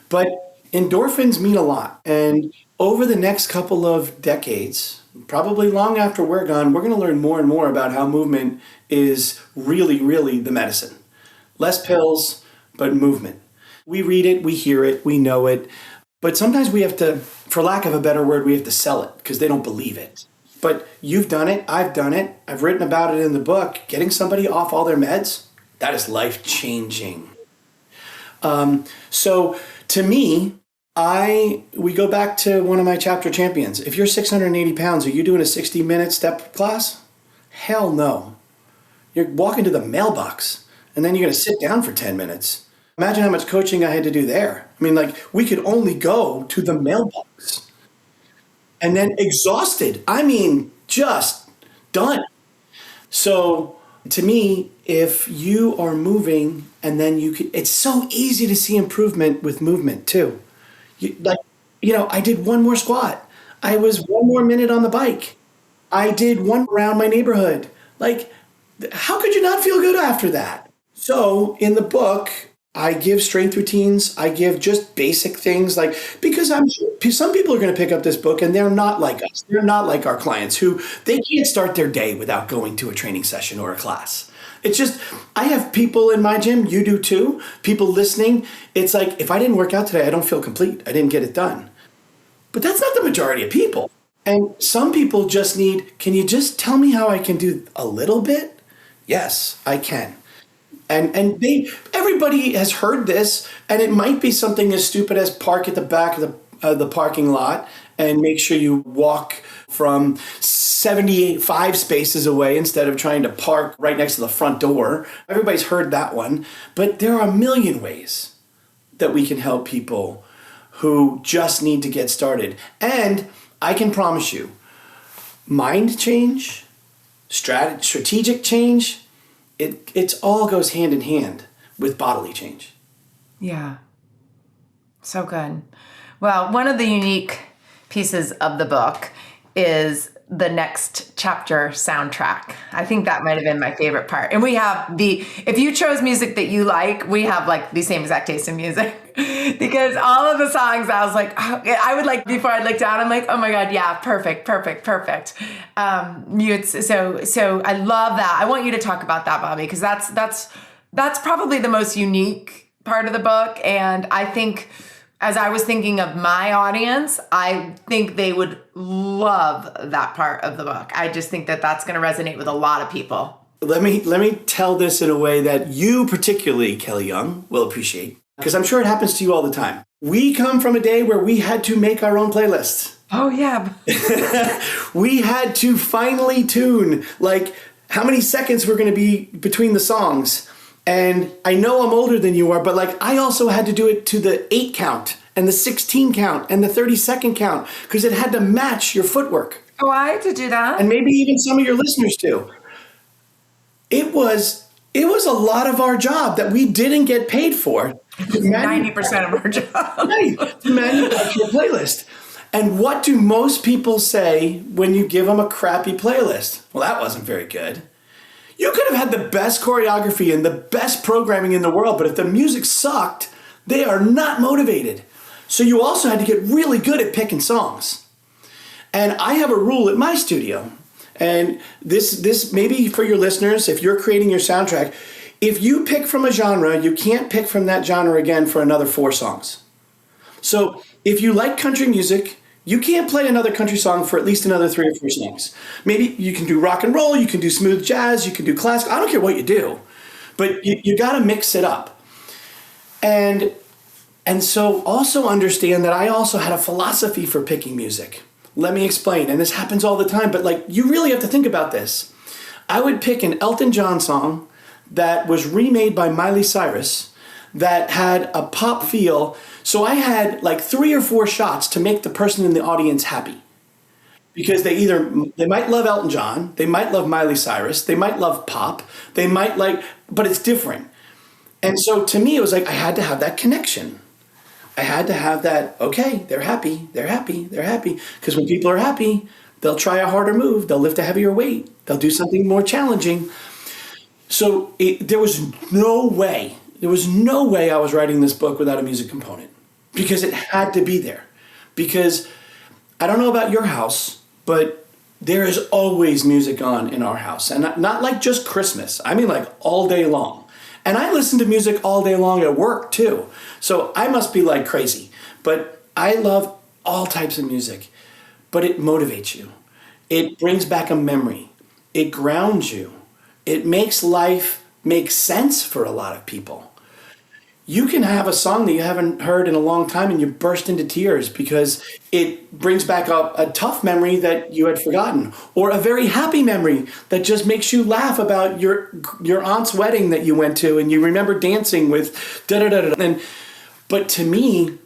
But endorphins mean a lot. And over the next couple of decades, probably long after we're gone, we're going to learn more and more about how movement is really, really the medicine. Less pills, but movement. We read it, we hear it, we know it. But sometimes we have to, for lack of a better word, we have to sell it because they don't believe it. But you've done it, I've done it, I've written about it in the book. Getting somebody off all their meds, that is life-changing. So to me, we go back to one of my chapter champions. If you're 680 pounds, are you doing a 60-minute step class? Hell no. You're walking to the mailbox, and then you're going to sit down for 10 minutes. Imagine how much coaching I had to do there. I mean, like, we could only go to the mailbox. And then exhausted. I mean, just done. So to me, if you are moving and then it's so easy to see improvement with movement too. I did one more squat. I was one more minute on the bike. I did one around my neighborhood. Like, how could you not feel good after that? So in the book, I give strength routines. I give just basic things because I'm sure some people are going to pick up this book and they're not like us. They're not like our clients who they can't start their day without going to a training session or a class. It's just, I have people in my gym, you do too, people listening. It's like, if I didn't work out today, I don't feel complete. I didn't get it done. But that's not the majority of people. And some people just need, can you just tell me how I can do a little bit? Yes, I can. And everybody has heard this, and it might be something as stupid as park at the back of the parking lot and make sure you walk from 75 spaces away instead of trying to park right next to the front door. Everybody's heard that one. But there are a million ways that we can help people who just need to get started. And I can promise you, mind change, strategic change, it all goes hand in hand with bodily change. Yeah. So good. Well, one of the unique pieces of the book is the next chapter soundtrack. I think that might have been my favorite part. And we have if you chose music that you like, we have like the same exact taste in music because all of the songs I was like, I would like, before I look down, I'm like, oh my God, yeah, perfect. So I love that. I want you to talk about that, Bobby, because that's probably the most unique part of the book. And I think, as I was thinking of my audience, I think they would love that part of the book. I just think that that's going to resonate with a lot of people. Let me tell this in a way that you, particularly Kelly Young, will appreciate, because I'm sure it happens to you all the time. We come from a day where we had to make our own playlists. Oh, yeah. We had to finely tune, like, how many seconds were going to be between the songs. And I know I'm older than you are, but like I also had to do it to the 8 count and the 16 count and the 30-second count because it had to match your footwork. Oh, I had to do that. And maybe even some of your listeners too. It was a lot of our job that we didn't get paid for. 90% of our job. Right, to manufacture a playlist. And what do most people say when you give them a crappy playlist? Well, that wasn't very good. You could have had the best choreography and the best programming in the world, but if the music sucked, they are not motivated. So you also had to get really good at picking songs. And I have a rule at my studio, and this maybe for your listeners, if you're creating your soundtrack, if you pick from a genre, you can't pick from that genre again for another 4 songs. So if you like country music, You can't play another country song for at least another 3 or 4 songs. Maybe you can do rock and roll, you can do smooth jazz, you can do classical. I don't care what you do, but you got to mix it up. And so also understand that I also had a philosophy for picking music. Let me explain. And this happens all the time, but like you really have to think about this. I would pick an Elton John song that was remade by Miley Cyrus that had a pop feel. So I had like 3 or 4 shots to make the person in the audience happy. Because they might love Elton John, they might love Miley Cyrus, they might love pop, they might like, but it's different. And so to me, it was like, I had to have that connection. I had to have that, okay, they're happy. Because when people are happy, they'll try a harder move, they'll lift a heavier weight, they'll do something more challenging. So there was no way I was writing this book without a music component, because it had to be there. Because I don't know about your house, but there is always music on in our house. And not like just Christmas. I mean like all day long. And I listen to music all day long at work too. So I must be like crazy. But I love all types of music. But it motivates you. It brings back a memory. It grounds you. It makes life make sense for a lot of people. You can have a song that you haven't heard in a long time and you burst into tears because it brings back up a tough memory that you had forgotten, or a very happy memory that just makes you laugh about your aunt's wedding that you went to and you remember dancing with da-da-da-da. But to me,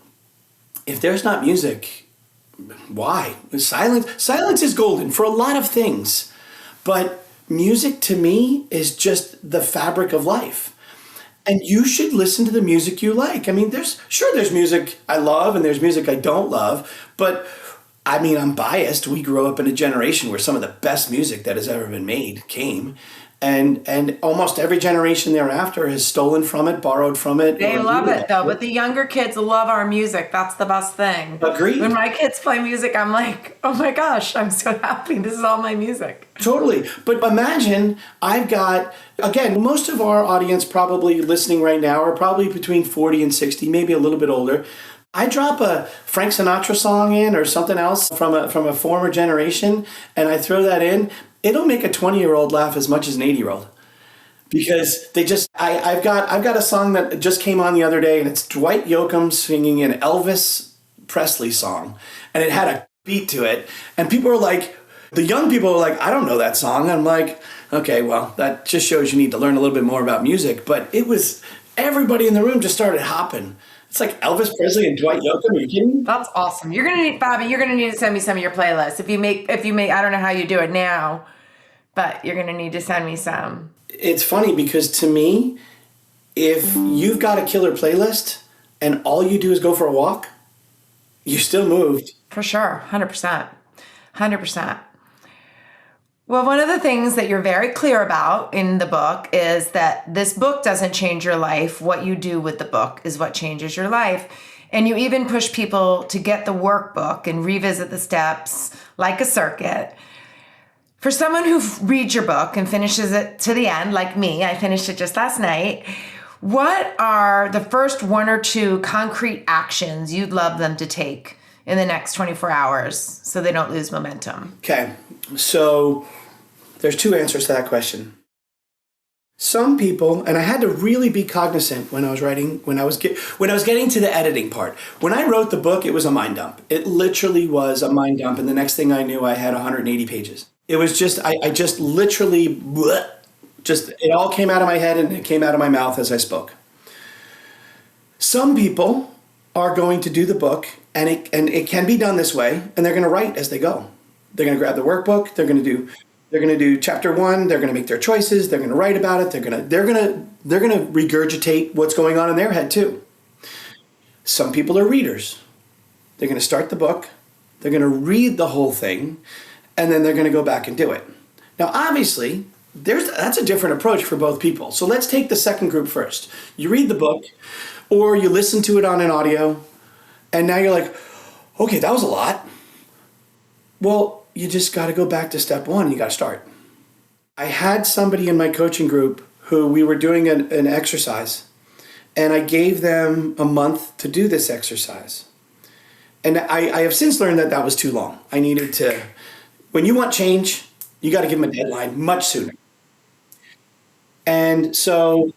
if there's not music, why? Silence is golden for a lot of things, but music to me is just the fabric of life. And you should listen to the music you like. I mean, there's music I love and there's music I don't love, but I mean, I'm biased. We grew up in a generation where some of the best music that has ever been made came. And almost every generation thereafter has stolen from it, borrowed from it. They love it though, but the younger kids love our music. That's the best thing. Agreed. When my kids play music, I'm like, oh my gosh, I'm so happy. This is all my music. Totally. But imagine I've got, again, most of our audience probably listening right now are probably between 40 and 60, maybe a little bit older. I drop a Frank Sinatra song in or something else from a former generation, and I throw that in. It'll make a 20-year-old laugh as much as an 80-year-old, because they just I've got a song that just came on the other day, and it's Dwight Yoakam singing an Elvis Presley song, and it had a beat to it, and people are like, the young people are like, I don't know that song. And I'm like, okay, well, that just shows you need to learn a little bit more about music. But it was, everybody in the room just started hopping. It's like Elvis Presley and Dwight Yoakam. Are you kidding? That's awesome. You're gonna need, Bobby. You're gonna need to send me some of your playlists. If you make, I don't know how you do it now, but you're gonna need to send me some. It's funny because to me, if you've got a killer playlist and all you do is go for a walk, you're still moved. For sure, 100%, 100%. Well, one of the things that you're very clear about in the book is that this book doesn't change your life. What you do with the book is what changes your life. And you even push people to get the workbook and revisit the steps like a circuit. For someone who reads your book and finishes it to the end, like me, I finished it just last night, what are the first 1 or 2 concrete actions you'd love them to take in the next 24 hours so they don't lose momentum? Okay, so there's 2 answers to that question. Some people, and I had to really be cognizant when I was writing, when I was getting to the editing part. When I wrote the book, it was a mind dump. It literally was a mind dump, and the next thing I knew, I had 180 pages. It was just, I just literally, it all came out of my head and it came out of my mouth as I spoke. Some people are going to do the book, and it can be done this way, and they're going to write as they go. They're going to grab the workbook. They're going to do chapter 1. They're going to make their choices. They're going to write about it. They're going to regurgitate what's going on in their head too. Some people are readers. They're going to start the book. They're going to read the whole thing, and then they're going to go back and do it. Now, obviously, that's a different approach for both people. So let's take the second group first. You read the book, or you listen to it on an audio, and now you're like, okay, that was a lot. Well, you just got to go back to step 1. You got to start. I had somebody in my coaching group who we were doing an exercise, and I gave them a month to do this exercise. And I have since learned that that was too long. I needed to, when you want change, you got to give them a deadline much sooner. And so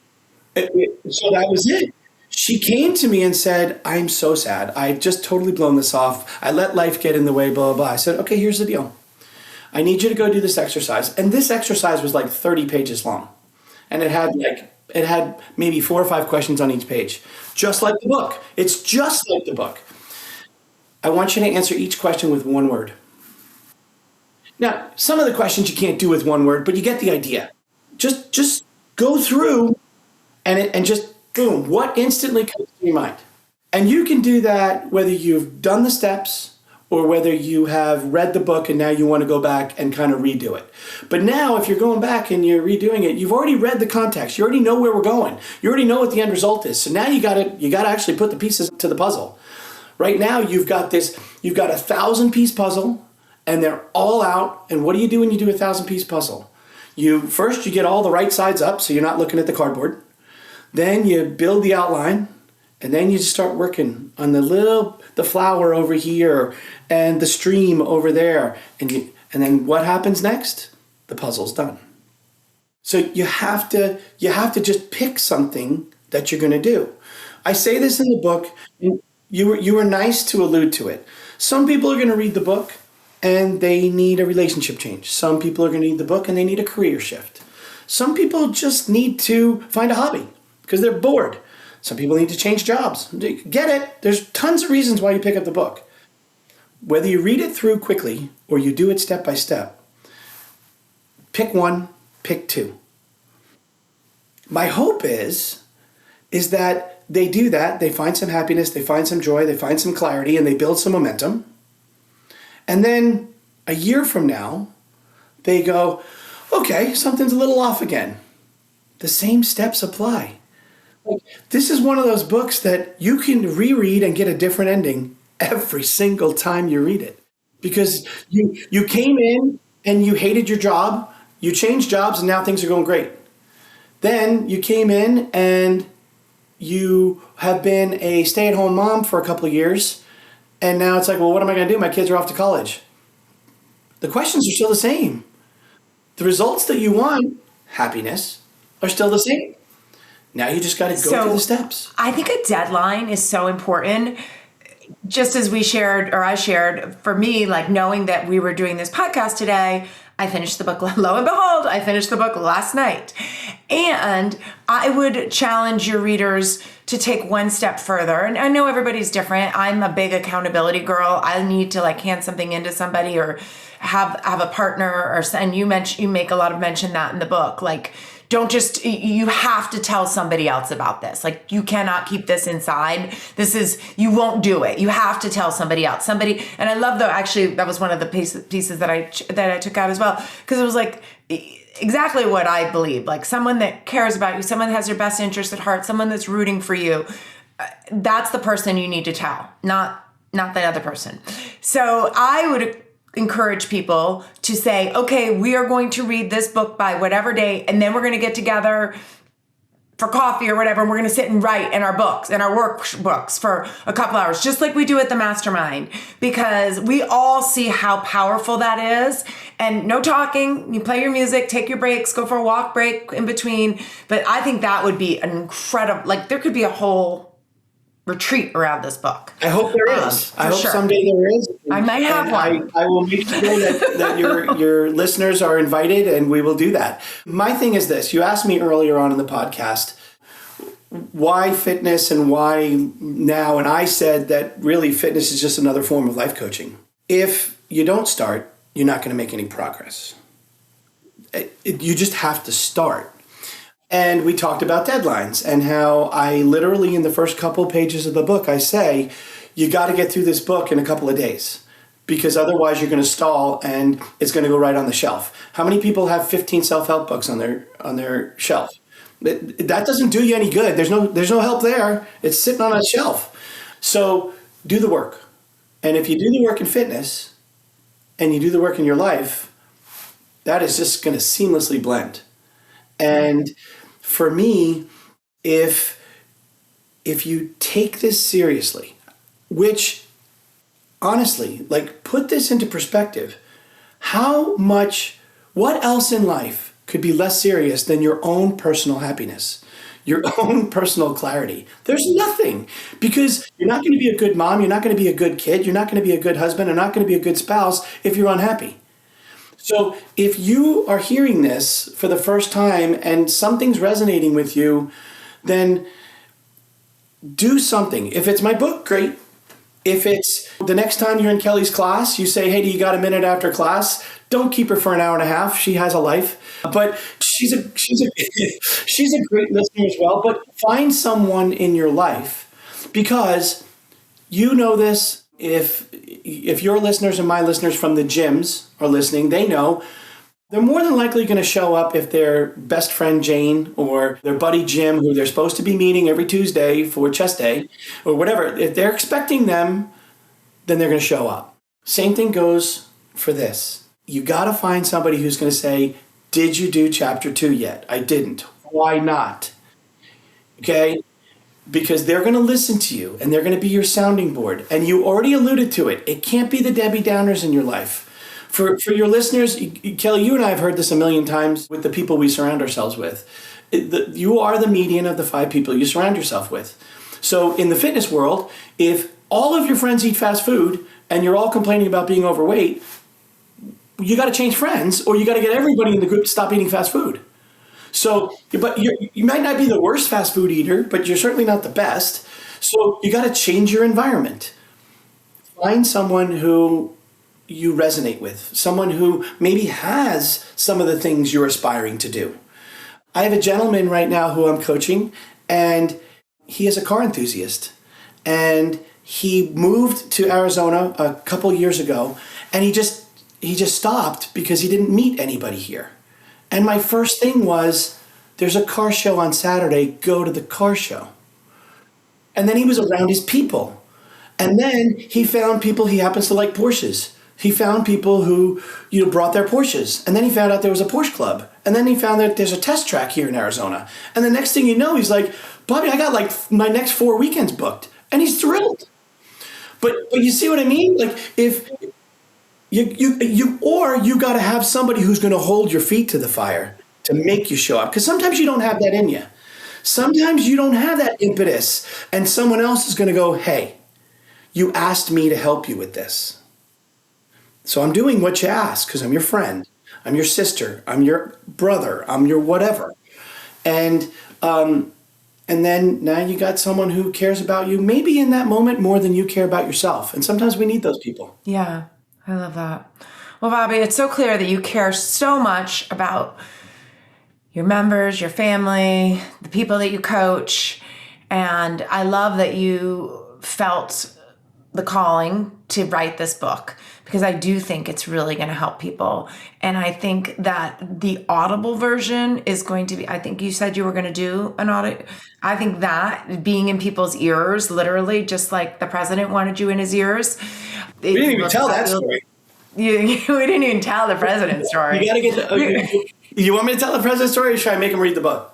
that was it. She came to me and said, I'm so sad. I've just totally blown this off. I let life get in the way, blah, blah, blah. I said, okay, here's the deal. I need you to go do this exercise. And this exercise was like 30 pages long. And it had maybe 4 or 5 questions on each page. Just like the book. It's just like the book. I want you to answer each question with one word. Now, some of the questions you can't do with one word, but you get the idea. Just go through and just boom, what instantly comes to your mind? And you can do that whether you've done the steps or whether you have read the book and now you want to go back and kind of redo it. But now if you're going back and you're redoing it, you've already read the context. You already know where we're going. You already know what the end result is. So now you got to actually put the pieces to the puzzle. Right now you've got a 1,000-piece puzzle and they're all out. And what do you do when you do a 1,000-piece puzzle? You get all the right sides up so you're not looking at the cardboard. Then you build the outline, and then you just start working on the flower over here and the stream over there. And then what happens next? The puzzle's done. So you have to just pick something that you're going to do. I say this in the book. You were nice to allude to it. Some people are going to read the book and they need a relationship change. Some people are going to read the book and they need a career shift. Some people just need to find a hobby because they're bored. Some people need to change jobs. Get it? There's tons of reasons why you pick up the book. Whether you read it through quickly or you do it step by step, pick one, pick two. My hope is that they do that, they find some happiness, they find some joy, they find some clarity, and they build some momentum. And then a year from now, they go, okay, something's a little off again. The same steps apply. This is one of those books that you can reread and get a different ending every single time you read it. Because you came in and you hated your job, you changed jobs, and now things are going great. Then you came in and you have been a stay-at-home mom for a couple of years, and now it's like, well, what am I going to do? My kids are off to college. The questions are still the same. The results that you want, happiness, are still the same. Now you just got to go through the steps. I think a deadline is so important. Just as I shared, for me, like knowing that we were doing this podcast today, I finished the book, lo and behold, I finished the book last night. And I would challenge your readers to take one step further. And I know everybody's different. I'm a big accountability girl. I need to like hand something into somebody or have a partner, and you make a lot of mention that in the book. Like, you have to tell somebody else about this. Like, you cannot keep this inside. You won't do it. You have to tell somebody else. And I love that was one of the pieces that I took out as well. Because it was like exactly what I believe. Like someone that cares about you, someone that has your best interest at heart, someone that's rooting for you. That's the person you need to tell, not the other person. So I would encourage people to say, okay, we are going to read this book by whatever date, and then we're going to get together for coffee or whatever, and we're going to sit and write in our books, in our workbooks for a couple hours, just like we do at the mastermind, because we all see how powerful that is. And no talking, you play your music, take your breaks, go for a walk break in between. But I think that would be an incredible, like there could be a whole retreat around this book. I hope there is. I hope someday there is. I might have one. I will make sure that your listeners are invited, and we will do that. My thing is this. You asked me earlier on in the podcast, why fitness and why now? And I said that really fitness is just another form of life coaching. If you don't start, you're not going to make any progress. You just have to start. And we talked about deadlines and how I literally in the first couple pages of the book, I say, you got to get through this book in a couple of days because otherwise you're going to stall and it's going to go right on the shelf. How many people have 15 self-help books on their shelf? That doesn't do you any good. There's no help there. It's sitting on a shelf. So do the work. And if you do the work in fitness and you do the work in your life, that is just going to seamlessly blend. And for me, if you take this seriously, which honestly, like put this into perspective. What else in life could be less serious than your own personal happiness, your own personal clarity? There's nothing, because you're not going to be a good mom. You're not going to be a good kid. You're not going to be a good husband. You're not going to be a good spouse if you're unhappy. So if you are hearing this for the first time and something's resonating with you, then do something. If it's my book, great. If it's the next time you're in Kelly's class, you say, hey, do you got a minute after class? Don't keep her for an hour and a half. She has a life. But she's a great listener as well. But find someone in your life, because you know this. If your listeners and my listeners from the gyms are listening, they know they're more than likely going to show up if their best friend Jane or their buddy Jim, who they're supposed to be meeting every Tuesday for chest day or whatever, if they're expecting them, then they're going to show up. Same thing goes for this. You got to find somebody who's going to say, did you do chapter 2 yet? I didn't. Why not? Okay? Because they're going to listen to you and they're going to be your sounding board. And you already alluded to it. It can't be the Debbie Downers in your life. For your listeners, Kelly, you and I have heard this a million times with the people we surround ourselves with. You are the median of the 5 people you surround yourself with. So in the fitness world, if all of your friends eat fast food and you're all complaining about being overweight, you got to change friends, or you got to get everybody in the group to stop eating fast food. So, but you might not be the worst fast food eater, but you're certainly not the best. So you got to change your environment. Find someone who you resonate with, someone who maybe has some of the things you're aspiring to do. I have a gentleman right now who I'm coaching, and he is a car enthusiast. And he moved to Arizona a couple years ago, and he just stopped because he didn't meet anybody here. And my first thing was, there's a car show on Saturday, go to the car show. And then he was around his people. And then he found people, he happens to like Porsches. He found people who, brought their Porsches. And then he found out there was a Porsche club. And then he found that there's a test track here in Arizona. And the next thing you know, he's like, Bobby, I got like my next 4 weekends booked. And he's thrilled. But you see what I mean? Like if you got to have somebody who's going to hold your feet to the fire to make you show up. Because sometimes you don't have that in you. Sometimes you don't have that impetus. And someone else is going to go, hey, you asked me to help you with this. So I'm doing what you asked because I'm your friend, I'm your sister, I'm your brother, I'm your whatever. And then now you got someone who cares about you, maybe in that moment more than you care about yourself. And sometimes we need those people. Yeah, I love that. Well, Bobby, it's so clear that you care so much about your members, your family, the people that you coach. And I love that you felt the calling to write this book, because I do think it's really going to help people. And I think that the Audible version is going to be, I think you said you were going to do an audit. I think that being in people's ears, literally, just like the president wanted you in his ears. We didn't even tell that story. We didn't even tell the president's story. You got to get you want me to tell the president's story, or should I make him read the book?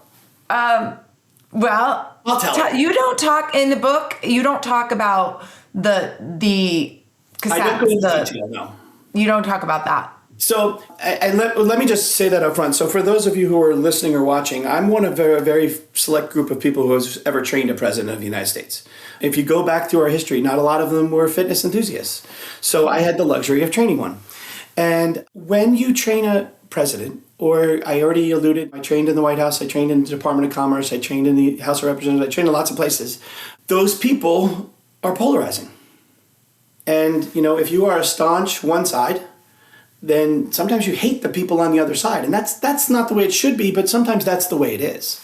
Well, I'll tell him. You don't talk in the book. You don't talk about the cassettes. I don't go into detail, no. You don't talk about that. So let me just say that up front. So for those of you who are listening or watching, I'm one of a very select group of people who has ever trained a president of the United States. If you go back through our history, not a lot of them were fitness enthusiasts. So I had the luxury of training one. And when you train a president, or I already alluded, I trained in the White House, I trained in the Department of Commerce, I trained in the House of Representatives, I trained in lots of places. Those people are polarizing. And, if you are a staunch one side, then sometimes you hate the people on the other side. And that's not the way it should be, but sometimes that's the way it is.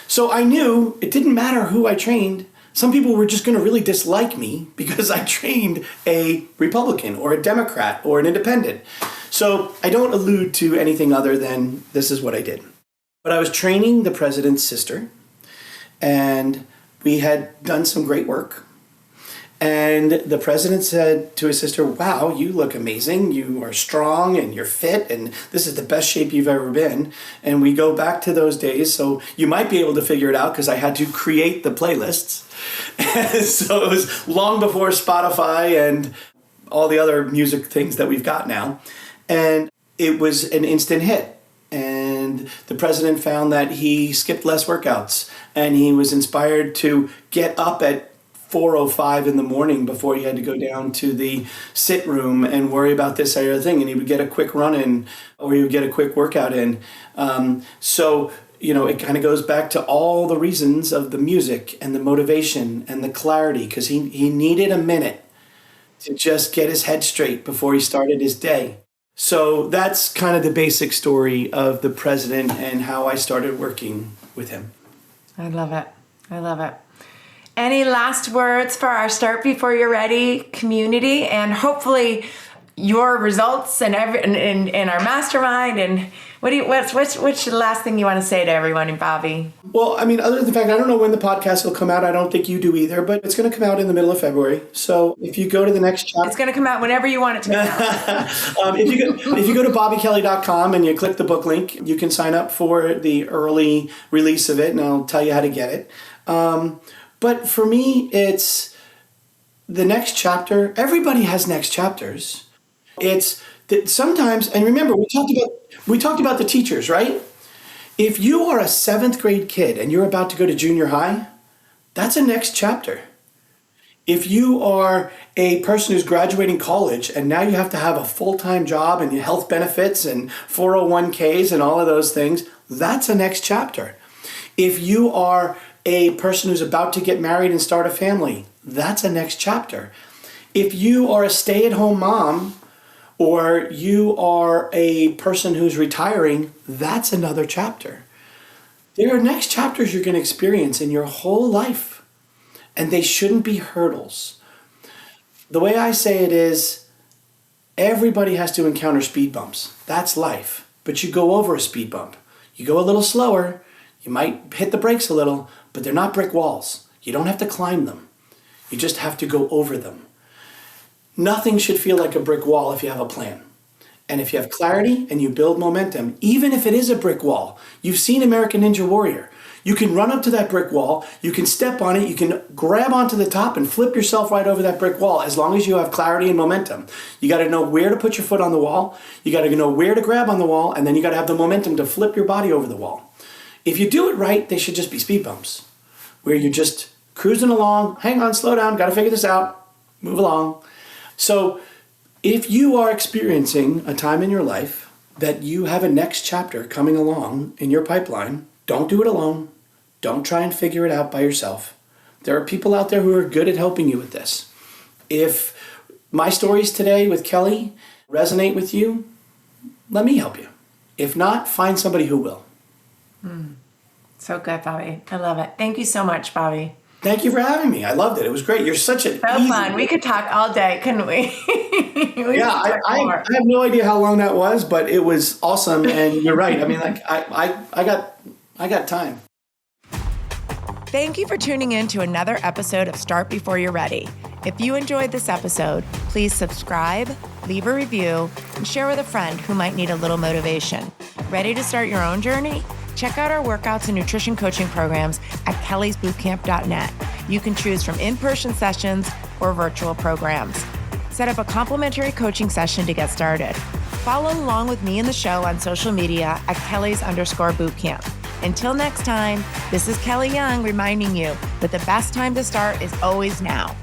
So I knew it didn't matter who I trained. Some people were just going to really dislike me because I trained a Republican or a Democrat or an independent. So I don't allude to anything other than this is what I did. But I was training the president's sister, and we had done some great work. And the president said to his sister, wow, you look amazing. You are strong and you're fit, and this is the best shape you've ever been. And we go back to those days. So you might be able to figure it out because I had to create the playlists. So it was long before Spotify and all the other music things that we've got now. And it was an instant hit. And the president found that he skipped less workouts, and he was inspired to get up at 4:05 in the morning before he had to go down to the sit room and worry about this or other thing. And he would get a quick run in, or he would get a quick workout in. So it kind of goes back to all the reasons of the music and the motivation and the clarity, because he needed a minute to just get his head straight before he started his day. So that's kind of the basic story of the president and how I started working with him. I love it. I love it. Any last words for our Start Before You're Ready community, and hopefully your results and our mastermind? And what's the last thing you want to say to everyone, and Bobby? Well, I mean, other than the fact, I don't know when the podcast will come out. I don't think you do either, but it's going to come out in the middle of February. So if you go to the next chapter, it's going to come out whenever you want it to come out. If you go to bobbykelly.com and you click the book link, you can sign up for the early release of it, and I'll tell you how to get it. But for me, it's the next chapter. Everybody has next chapters. It's that sometimes, and remember, we talked about the teachers, right? If you are a 7th grade kid and you're about to go to junior high, that's a next chapter. If you are a person who's graduating college and now you have to have a full-time job and health benefits and 401ks and all of those things, that's a next chapter. If you are a person who's about to get married and start a family, that's a next chapter. If you are a stay-at-home mom, or you are a person who's retiring, that's another chapter. There are next chapters you're going to experience in your whole life, and they shouldn't be hurdles. The way I say it is, everybody has to encounter speed bumps. That's life. But you go over a speed bump. You go a little slower, you might hit the brakes a little, but they're not brick walls. You don't have to climb them. You just have to go over them. Nothing should feel like a brick wall if you have a plan. And if you have clarity and you build momentum, even if it is a brick wall, you've seen American Ninja Warrior. You can run up to that brick wall, you can step on it, you can grab onto the top and flip yourself right over that brick wall as long as you have clarity and momentum. You got to know where to put your foot on the wall, you got to know where to grab on the wall, and then you got to have the momentum to flip your body over the wall. If you do it right, they should just be speed bumps, where you're just cruising along, hang on, slow down, got to figure this out, move along. So if you are experiencing a time in your life that you have a next chapter coming along in your pipeline, don't do it alone. Don't try and figure it out by yourself. There are people out there who are good at helping you with this. If my stories today with Kelly resonate with you, let me help you. If not, find somebody who will. So good, Bobby. I love it. Thank you so much, Bobby. Thank you for having me. I loved it. It was great. You're such a so fun. We could talk all day, couldn't we? I have no idea how long that was, but it was awesome. And you're right. I mean, like I got time. Thank you for tuning in to another episode of Start Before You're Ready. If you enjoyed this episode, please subscribe, leave a review, and share with a friend who might need a little motivation. Ready to start your own journey? Check out our workouts and nutrition coaching programs at kellysbootcamp.net. You can choose from in-person sessions or virtual programs. Set up a complimentary coaching session to get started. Follow along with me and the show on social media at Kellys_bootcamp. Until next time, this is Kelly Young reminding you that the best time to start is always now.